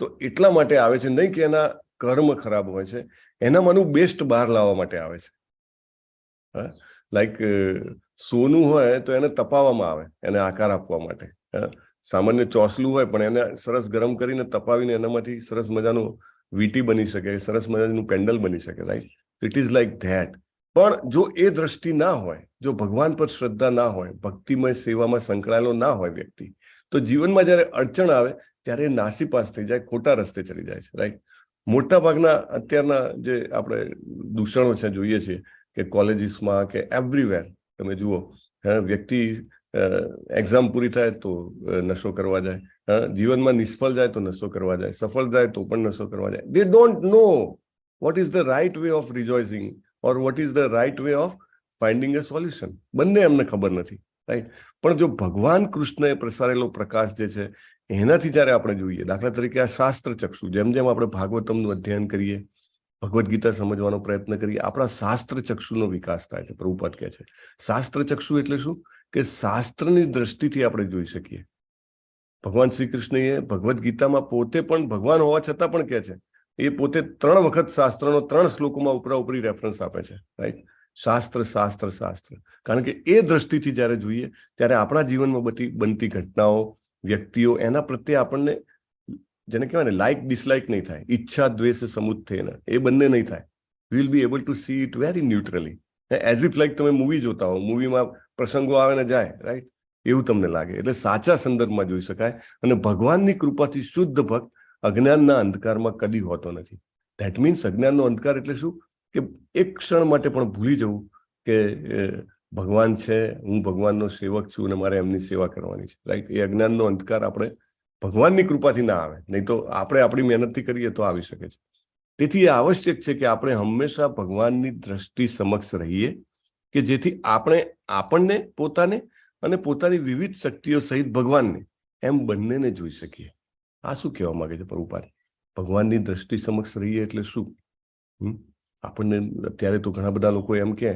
Speaker 3: તો એટલા માટે આવે છે નહીં કે એના કર્મ ખરાબ હોય છે, એનામાંનું બેસ્ટ બહાર લાવવા માટે આવે છે. લાઈક સોનું હોય તો એને તપાવવામાં આવે, એને આકાર આપવા માટે. સામાન્ય ચોસલું હોય પણ એને સરસ ગરમ કરીને તપાવીને એનામાંથી સરસ મજાનું વીટી બની શકે, સરસ મજાનું પેન્ડલ બની શકે, right? It is like that. પણ જો એ દ્રષ્ટિ ના હોય, જો ભગવાન પર શ્રદ્ધા ના હોય, ભક્તિમય સેવામાં સંકળાયેલો ના હોય વ્યક્તિ, તો જીવનમાં જયારે અડચણ આવે ત્યારે નાસીપાસ થઈ જાય, ખોટા રસ્તે ચડી જાય છે. રાઈટ. મોટા ભાગના અત્યારના જે આપણે દૂષણો છે જોઈએ છીએ કે કોલેજીસમાં કે એવરીવેર તમે જુઓ, વ્યક્તિ એક્ઝામ પૂરી થાય તો નશો કરવા જાય, જીવનમાં નિષ્ફળ જાય તો નશો કરવા જાય, સફળ જાય તો પણ નશો કરવા જાય. They don't know what is the right way of rejoicing or what is the right way of finding a solution. બંને એમને ખબર નથી. રાઈટ. પણ જો ભગવાન કૃષ્ણએ પ્રસારેલો પ્રકાશ જે છે એનાથી જયારે આપણે જોઈએ, દાખલા તરીકે આ શાસ્ત્ર ચક્ષુ, જેમ જેમ આપણે ભાગવતમનું અધ્યયન કરીએ, ભગવદ્ ગીતા સમજવાનો પ્રયત્ન કરીએ, આપણા શાસ્ત્ર ચક્ષુનો વિકાસ થાય છે. પ્રભુપાદ કહે છે શાસ્ત્ર ચક્ષુ એટલે શું? કે શાસ્ત્રની દ્રષ્ટિથી આપણે જોઈ શકીએ. ભગવાન શ્રી કૃષ્ણએ ભગવદ્ ગીતામાં પોતે પણ ભગવાન હોવા છતાં પણ કહે છે, એ પોતે 3 વખત શાસ્ત્રનો 3 શ્લોકોમાં ઉપરી રેફરન્સ આપે છે. રાઈટ. શાસ્ત્ર શાસ્ત્ર શાસ્ત્ર. કારણ કે એ દ્રષ્ટિથી જયારે જોઈએ ત્યારે આપણા જીવનમાં બનતી ઘટનાઓ, વ્યક્તિઓ, એના પ્રત્યે આપણને જેને કહેવાય ને લાઇક ડિસલાઇક નહીં થાય, ઈચ્છા દ્વેષ સમુત્થેન, એ બંને નહીં થાય. We will be able to see it very neutrally, as if like તમે મૂવી જોતા હો, મૂવીમાં પ્રસંગો આવે ને જાય, રાઈટ, એવું તમને લાગે. એટલે સાચા સંદર્ભમાં જોઈ શકાય. અને ભગવાનની કૃપાથી શુદ્ધ ભક્ત અજ્ઞાનના અંધકારમાં કદી હોતો નથી. ધેટ મીન્સ અજ્ઞાનનો અંધકાર એટલે શું? કે એક ક્ષણ માટે પણ ભૂલી જવું કે ભગવાન છે, હું ભગવાનનો સેવક છું અને મારે એમની સેવા કરવાની છે. રાઈટ. એ અજ્ઞાનનો અંધકાર આપણે ભગવાનની કૃપાથી ના આવે, નહીં તો આપણે આપણી મહેનતથી કરીએ તો આવી શકે છે. તેથી એ આવશ્યક છે કે આપણે હંમેશા ભગવાનની દ્રષ્ટિ સમક્ષ રહીએ, કે જેથી આપણે આપણને, પોતાને અને પોતાની વિવિધ શક્તિઓ સહિત ભગવાનને, એમ બંનેને જોઈ શકીએ. આ શું કહેવા માંગે છે પ્રભુપાદ? ભગવાનની દ્રષ્ટિ સમક્ષ રહીએ એટલે શું? આપણને અત્યારે તો ઘણા બધા લોકો એમ કે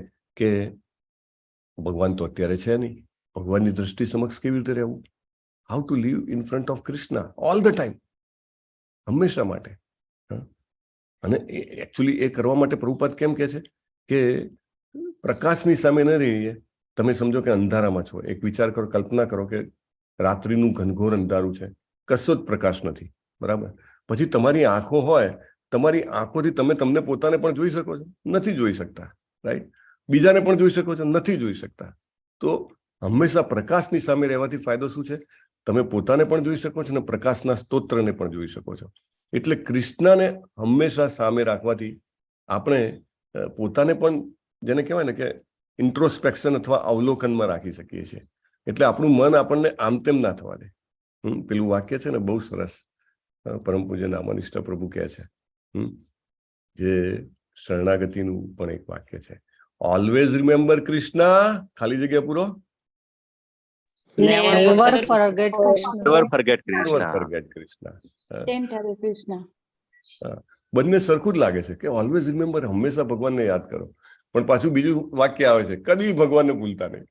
Speaker 3: ભગવાન તો અત્યારે છે નહીં, ભગવાનની દ્રષ્ટિ સમક્ષ કેવી રીતે રહેવું? How to live in front of Krishna all the time, હંમેશા માટે. અને એકચ્યુઅલી એ કરવા માટે પ્રભુપાદ કેમ કે છે કે પ્રકાશની સામે ન રહીએ. તમે સમજો કે અંધારામાં છો, એક વિચાર કરો, કલ્પના કરો કે રાત્રિનું ઘનઘોર અંધારું છે, કશો જ પ્રકાશ નથી. બરાબર. પછી તમારી આંખો હોય, તમારી આંખોથી તમે તમને પોતાને પણ જોઈ શકો છો? નથી જોઈ શકતા. રાઈટ. બીજાને પણ જોઈ શકો છો? નથી જોઈ શકતા. તો હંમેશા પ્રકાશની સામે રહેવાથી ફાયદો શું છે? તમે પોતાને પણ જોઈ શકો છો અને પ્રકાશના સ્તોત્રને પણ જોઈ શકો છો. એટલે કૃષ્ણને હંમેશા સામે રાખવાથી આપણે પોતાને પણ, જેને કહેવાય ને કે ઇન્ટ્રોસ્પેક્શન અથવા અવલોકનમાં રાખી શકીએ છીએ. એટલે આપણું મન આપણને આમ તેમ ના થવા દે. પેલું વાક્ય છે ને બહુ સરસ, પરમ પૂજ્ય નામાનિષ્ઠ પ્રભુ કહે છે, જે શરણાગતિનું પણ એક વાક્ય છે, ઓલવેઝ રિમેમ્બર કૃષ્ણ, ખાલી જગ્યા પૂરો,
Speaker 9: Never forget Krishna.
Speaker 5: Never forget
Speaker 3: never
Speaker 5: Krishna.
Speaker 3: Forget Krishna. બંને સરખું જ લાગે છે કે ઓલવેઝ રિમેમ્બર, હંમેશા ભગવાનને યાદ કરો. પણ પાછું બીજું વાક્ય આવે છે, કદી ભગવાનને ભૂલતા નહીં.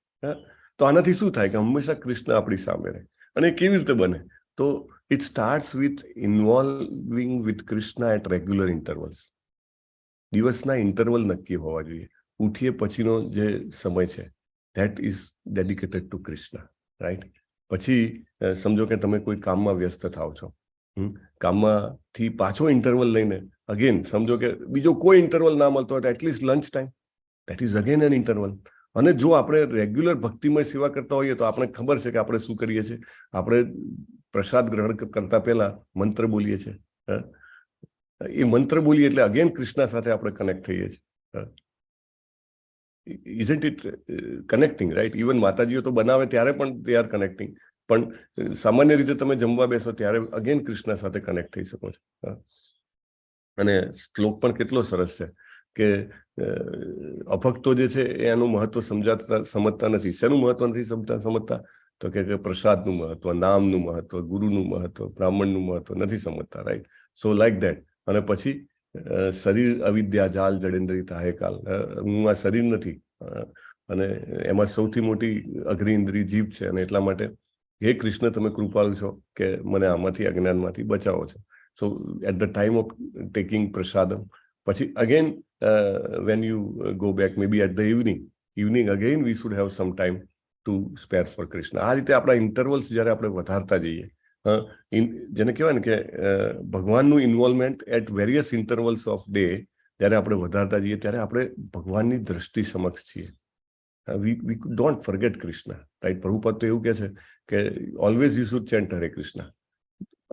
Speaker 3: તો આનાથી શું થાય કે હંમેશા કૃષ્ણ આપણી સામે રહે. અને કેવી રીતે બને? તો it starts with involving with Krishna at regular intervals. દિવસના ઇન્ટરવલ નક્કી હોવા જોઈએ. ઉઠીએ પછીનો જે સમય છે, that is dedicated to Krishna. Right. પછી સમજો કે તમે કોઈ કામમાં વ્યસ્ત થાવ છો, કામમાંથી પાછો ઇન્ટરવલ લઈને અગેન સમજો કે બીજો કોઈ ઇન્ટરવલ ના મળતો હોય તો at least lunch time, that is again an interval. અને જો આપણે રેગ્યુલર ભક્તિમય સેવા કરતા હોઈએ તો આપણે ખબર છે કે આપણે શું કરીએ છીએ. આપણે પ્રસાદ ગ્રહણ કરતા પહેલા મંત્ર બોલીએ છીએ. એ મંત્ર બોલીએ એટલે અગેન કૃષ્ણ સાથે આપણે કનેક્ટ થઈએ છીએ. Isn't it connecting? Right. Even માતાજીઓ તો બનાવે ત્યારે પણ દે આર કનેક્ટિંગ. પણ સામાન્ય રીતે તમે જમવા બેસો ત્યારે અગેન કૃષ્ણ સાથે કનેક્ટ થઈ શકો છો. અને શ્લોક પણ કેટલો સરસ છે કે અભક્તો જે છે એનું મહત્વ સમજતા નથી. શેનું મહત્વ નથી સમજતા? તો કે પ્રસાદનું મહત્વ, નામનું મહત્વ, ગુરુનું મહત્વ, બ્રાહ્મણનું મહત્વ નથી સમજતા. રાઈટ. So like that. અને પછી શરીર અવિદ્યા જાલ જડેન્દ્રી થાય કાલ, હું આ શરીર નથી, અને એમાં સૌથી મોટી અઘરી ઇન્દ્રિય જીભ છે. અને એટલા માટે હે કૃષ્ણ તમે કૃપાળુ છો કે મને આમાંથી અજ્ઞાનમાંથી બચાવો છો. So at the time of taking prasadam, પછી again when you go back, may be at the evening again we should have some time to spare for Krishna. આ રીતે આપણા ઇન્ટરવલ્સ જ્યારે આપણે વધારતા જઈએ, જેને કહેવાય ને કે ભગવાનનું involvement at various intervals of day જ્યારે આપણે વધારતા જઈએ ત્યારે આપણે ભગવાનની દ્રષ્ટિ સમક્ષ છીએ. We don't forget Krishna, right? Prabhupada તો એવું કહે છે કે always you should ચેન્ટ Hare Krishna.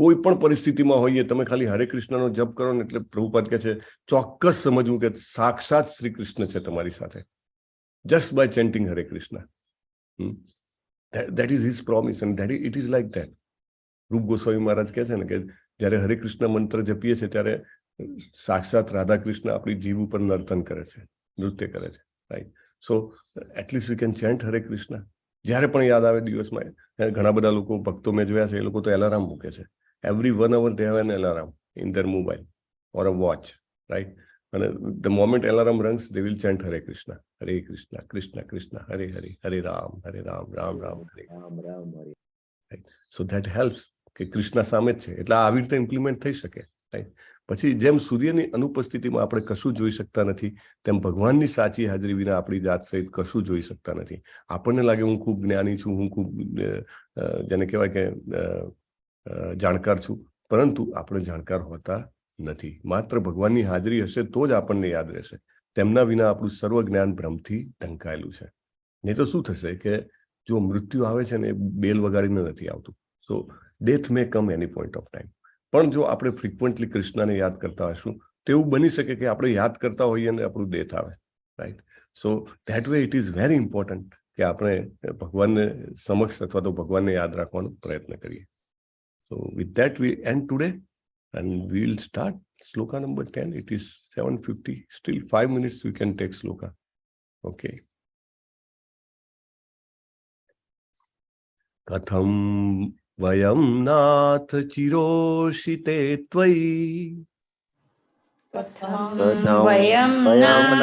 Speaker 3: કોઈ પણ પરિસ્થિતિમાં હોઈએ તમે ખાલી હરે કૃષ્ણનો જપ કરો ને એટલે પ્રભુપાદ કહે છે ચોક્કસ સમજવું કે સાક્ષાત શ્રી કૃષ્ણ છે તમારી સાથે, just by chanting Hare Krishna. That is his promise and it is like that. રૂપ ગોસ્વામી મહારાજ કહે છે ને કે જ્યારે હરે કૃષ્ણ મંત્ર જપીએ છીએ ત્યારે સાક્ષાત રાધા કૃષ્ણ આપણી જીવ ઉપર નર્તન કરે છે, નૃત્ય કરે છે, right? So at least we can chant Hare Krishna. જ્યારે પણ યાદ આવે દિવસમાં. ઘણા બધા લોકો ભક્તો મેં જોયા છે, એ લોકો તો એલાર્મ મૂકે છે. Every 1 hour they have an alarm in their mobile or a watch, right? And the moment alarm rings, they will chant Hare Krishna, Krishna Krishna, Hare Hare, Hare Ram, Ram Ram, Hare Ram. Right? So that helps કે કૃષ્ણ સામે જ છે એટલે આવી રીતે implement થઈ શકે, right? પછી જેમ સૂર્યની અનુપસ્થિતિમાં આપણે કશું જોઈ શકતા નથી, તેમ ભગવાનની સાચી હાજરી વિના આપણી જાત સહિત કશું જોઈ શકતા નથી. આપણને લાગે હું ખૂબ જ્ઞાની છું, હું ખૂબ જેને કહેવાય કે જાણકાર છું, પરંતુ આપણે જાણકાર હોતા નથી. માત્ર ભગવાનની હાજરી હશે તો જ આપણને યાદ રહેશે. તેમના વિના આપણું સર્વ જ્ઞાન ભ્રમથી ઢંકાયેલું છે. નહીં તો શું થશે કે જો મૃત્યુ આવે છે ને એ બેલ વગાડીને નથી આવતું. So death may come any point of time. પણ જો આપણે ફ્રિકવન્ટલી કૃષ્ણને યાદ કરતા હશું તો એવું બની શકે કે આપણે યાદ કરતા હોઈએ અને આપણું ડેથ આવે, right? So that way it is very important કે આપણે ભગવાનને સમક્ષ અથવા તો ભગવાનને યાદ રાખવાનો પ્રયત્ન કરીએ. So with that we end today and we will start sloka number 10. It is 7:50. Still 5 minutes we can take sloka. Okay. Katham vayam nath chiroshite tvai.
Speaker 1: Katham vayam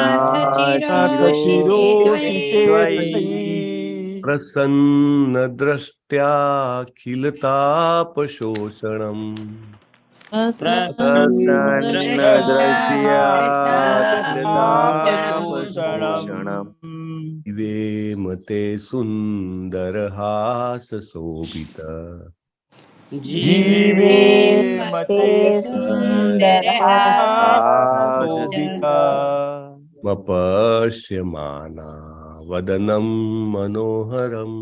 Speaker 1: nath chiroshite tvai.
Speaker 3: Prasanna drashtya khiltapashoshanam.
Speaker 5: પ્રસન્ન દ્રષ્ટિયા ખિલતાપશોષણમ.
Speaker 3: દિવે મતે સુંદર હાસ શોભિતા.
Speaker 1: જીવે મતે સુંદર હાસશોભિતા.
Speaker 3: મપશ્યમાના વદનમ મનોહરમ.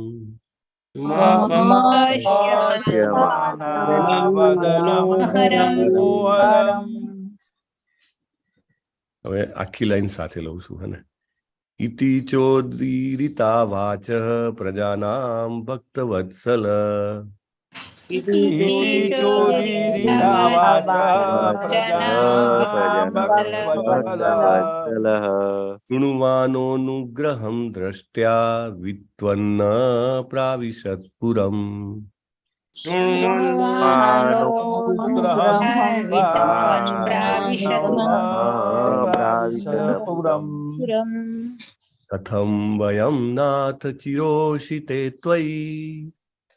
Speaker 3: હવે આખી line સાથે લઉં છું, હે ને? ઇતિ ચોદીરિતા વાચ પ્રજાનામ ભક્તવત્સલ. શૃણ્વાનોનુગ્રહં દ્રષ્ટ્યા વિત્વન્ન પ્રાવિશત્પુરમ. કથમ વયમ નાથ ચિરોષિતે ત્વયિ.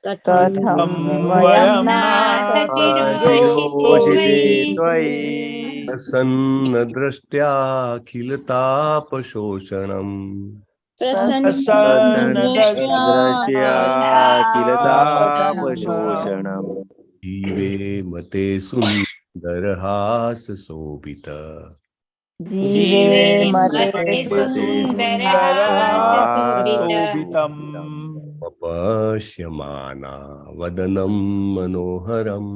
Speaker 8: કથમ વયમ નાથ ચિરોષિતે ત્વયિ.
Speaker 3: પ્રસન્ન દ્રષ્ટ્યાખિલતાપશોષણમ.
Speaker 8: પ્રસન્ન
Speaker 5: દ્રષ્ટ્યા ખિલતાપશોષણમ.
Speaker 3: જીવે મતે સુંદર હાસ શોભિતા.
Speaker 8: જીવે મતે સુંદર હાસશોભિતમ.
Speaker 3: પશ્યમાના વદનમ મનોહરમ.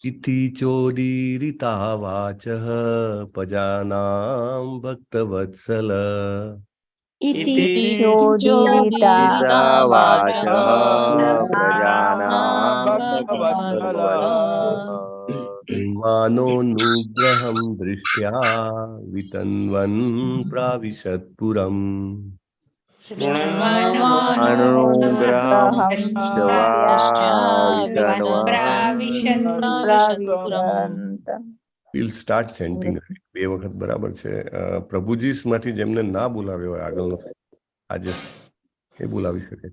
Speaker 3: ઇતિ ચોદીરિતા વાચ પ્રજાનામ ભક્તવત્સલ.
Speaker 8: ઇતિ ચોદીરિતા વાચ પ્રજાનામ ભક્તવત્સલ.
Speaker 3: શૃણ્વાનોનુગ્રહં દૃષ્ટ્યા વિતન્વન પ્રાવિશત્પુરમ. We'll start chanting. બે વખત બરાબર છે. પ્રભુજી માંથી જેમને ના બોલાવ્યો હોય આગળનો આજે એ બોલાવી શકે છે.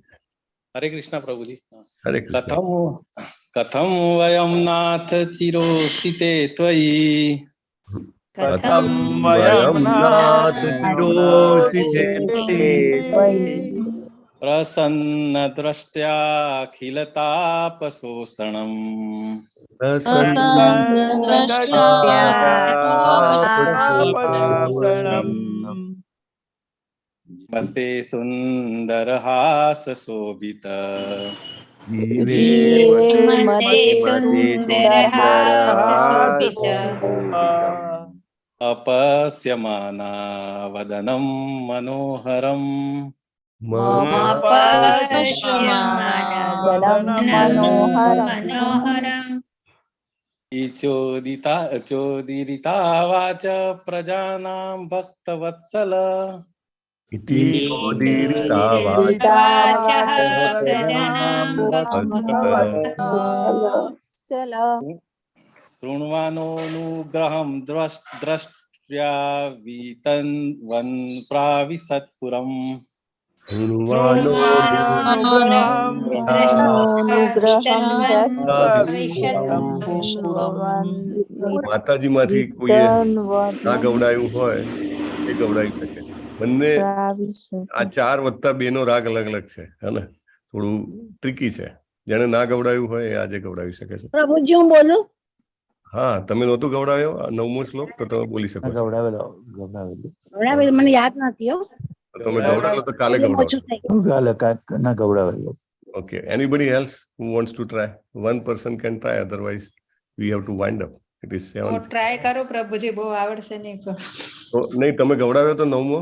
Speaker 12: હરે કૃષ્ણ પ્રભુજી.
Speaker 3: હરે કૃષ્ણ.
Speaker 12: કથમ વયમ નાથ ચિરોષિતે ત્વયિ.
Speaker 3: કથમ વયમ નાથ ચિરોષિતે ત્વયિ.
Speaker 12: प्रसन्न दृष्ट्याखिलतापशोषणम् मते सुन्दरहासशोभित अपश्यमाना वदनं मनोहरम् चोदिरिता प्रजानां भक्तवत्सल
Speaker 3: इति चोदिरिता
Speaker 12: शृण्वानोऽनुग्रहं द्रष्ट्यावीतन् प्राविशत्पुरम्
Speaker 3: માતાજી માંથી કોઈએ ના ગવડાયું હોય એ ગવડાવી શકે. બંને આ 4+2 નો રાગ અલગ અલગ છે, હે ને? થોડું ટ્રિકી છે. જેને ના ગવડાયું હોય એ આજે ગવડાવી શકે છે.
Speaker 10: પ્રભુજી હું બોલું?
Speaker 3: હા, તમે નહોતું ગવડાવ્યો 9મો શ્લોક, તો તમે બોલી શકો છો.
Speaker 10: ગવડાવેલો મને યાદ નથી હો.
Speaker 3: તમે ગવડાવેલો તો કાલે ગવડાવેલો. Okay, anybody else who wants to try? One person can try, otherwise we have to wind up. It is 7.
Speaker 1: Try કરો પ્રભુજી, બહુ આવડશે નહીં પણ.
Speaker 3: તો નહીં, તમે ગવડાવ્યો તો 9મો?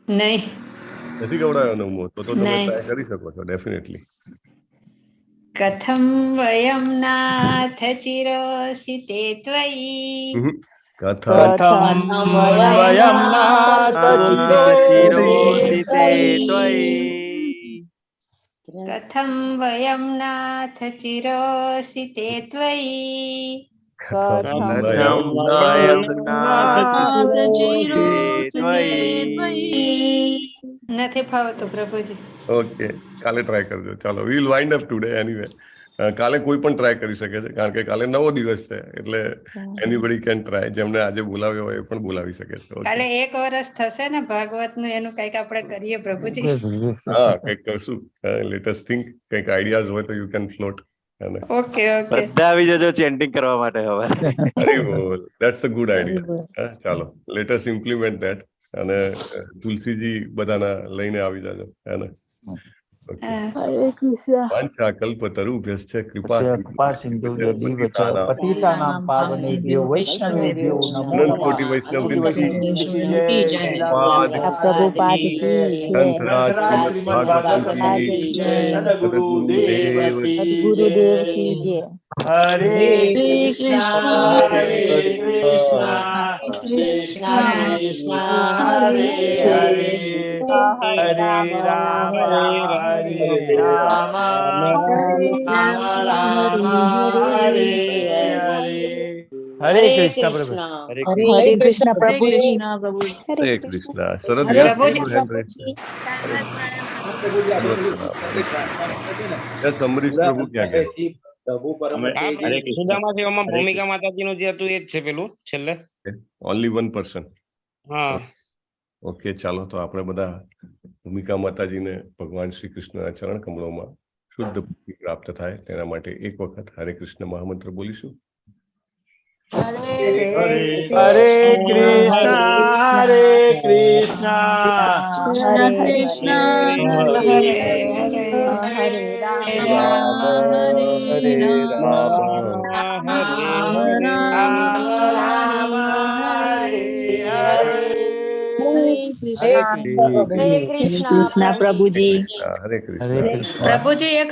Speaker 1: નહીં,
Speaker 3: નથી ગવડાવ્યો 9મો, તો તમે ટ્રાય કરી શકો છો ડેફિનેટલી.
Speaker 1: કથમ વયમ નાથ ચિરસિતે ત્વયી
Speaker 3: કથમ
Speaker 6: વયમ નાથ ચિરસિતે ત્વયી
Speaker 1: કથમ વયમ નાથ ચિરસિતે ત્વયી નથી ફાવતું પ્રભુજી.
Speaker 3: ઓકે, કાલે ટ્રાય કરજો. ચાલો, we will wind up today anyway. કાલે કોઈ પણ ટ્રાય કરી શકે છે, કારણ કે કાલે નવો દિવસ છે, એટલે એનીબડી કેન ટ્રાય. જેમને આજે બોલાવ્યો હોય એ પણ બોલાવી શકે છે.
Speaker 1: કાલે 1 વર્ષ થશે ને ભાગવત નું, એનું કઈક આપણે કરીએ પ્રભુજી.
Speaker 3: હા, કઈક કરશું. લેટ અસ થિંક, કઈક આઈડિયાઝ હોય તો you can float.
Speaker 1: Okay okay,
Speaker 5: બધા આવી જજો ચેન્ટિંગ કરવા માટે હવે.
Speaker 3: અરે બોલ, ધેટ્સ અ ગુડ આઈડિયા. ચાલો, લેટ અસ ઇમ્પ્લિમેન્ટ ધેટ. અને તુલસીજી બધાના લઈને આવી જાજો, હે ને? વાંછાકલ્પતરુભ્યશ્ચ કૃપા સિંધુ પતિતાનાં પાવનેભ્યો વૈષ્ણવેભ્યો નમો નમઃ. કોટી વૈષ્ણવવૃંદ કી જય.
Speaker 8: પ્રભુપાદ કી જય. સદગુરુદેવ કી જય.
Speaker 6: હરે કૃષ્ણ હરે કૃષ્ણ કૃષ્ણ કૃષ્ણ હરે હરે હરે રામ હરે રામ રામ રામ હરે હરે. હરે કૃષ્ણ પ્રભુ.
Speaker 8: હરે કૃષ્ણ પ્રભુજી.
Speaker 3: હરે કૃષ્ણ. શરદ સમરીશ પ્રભુ ક્યાં ગયા?
Speaker 4: ભૂમિકા માતાજી નું જે હતું એ જ છે પેલું છેલ્લે.
Speaker 3: Only 1 person.
Speaker 4: હા,
Speaker 3: ઓકે, ચાલો તો આપણે બધા ભૂમિકા માતાજીને ભગવાન શ્રી કૃષ્ણના ચરણ કમળોમાં શુદ્ધ ભક્તિ પ્રાપ્ત થાય તેના માટે એક વખત હરે કૃષ્ણ મહામંત્ર બોલીશું.
Speaker 6: હરે કૃષ્ણ હરે કૃષ્ણ કૃષ્ણ હરે હરે હરે રામ હરે રામ રામ રામ હરે હરે.
Speaker 8: હરે કૃષ્ણ પ્રભુજી.
Speaker 3: હરે કૃષ્ણ.
Speaker 1: પ્રભુજી એક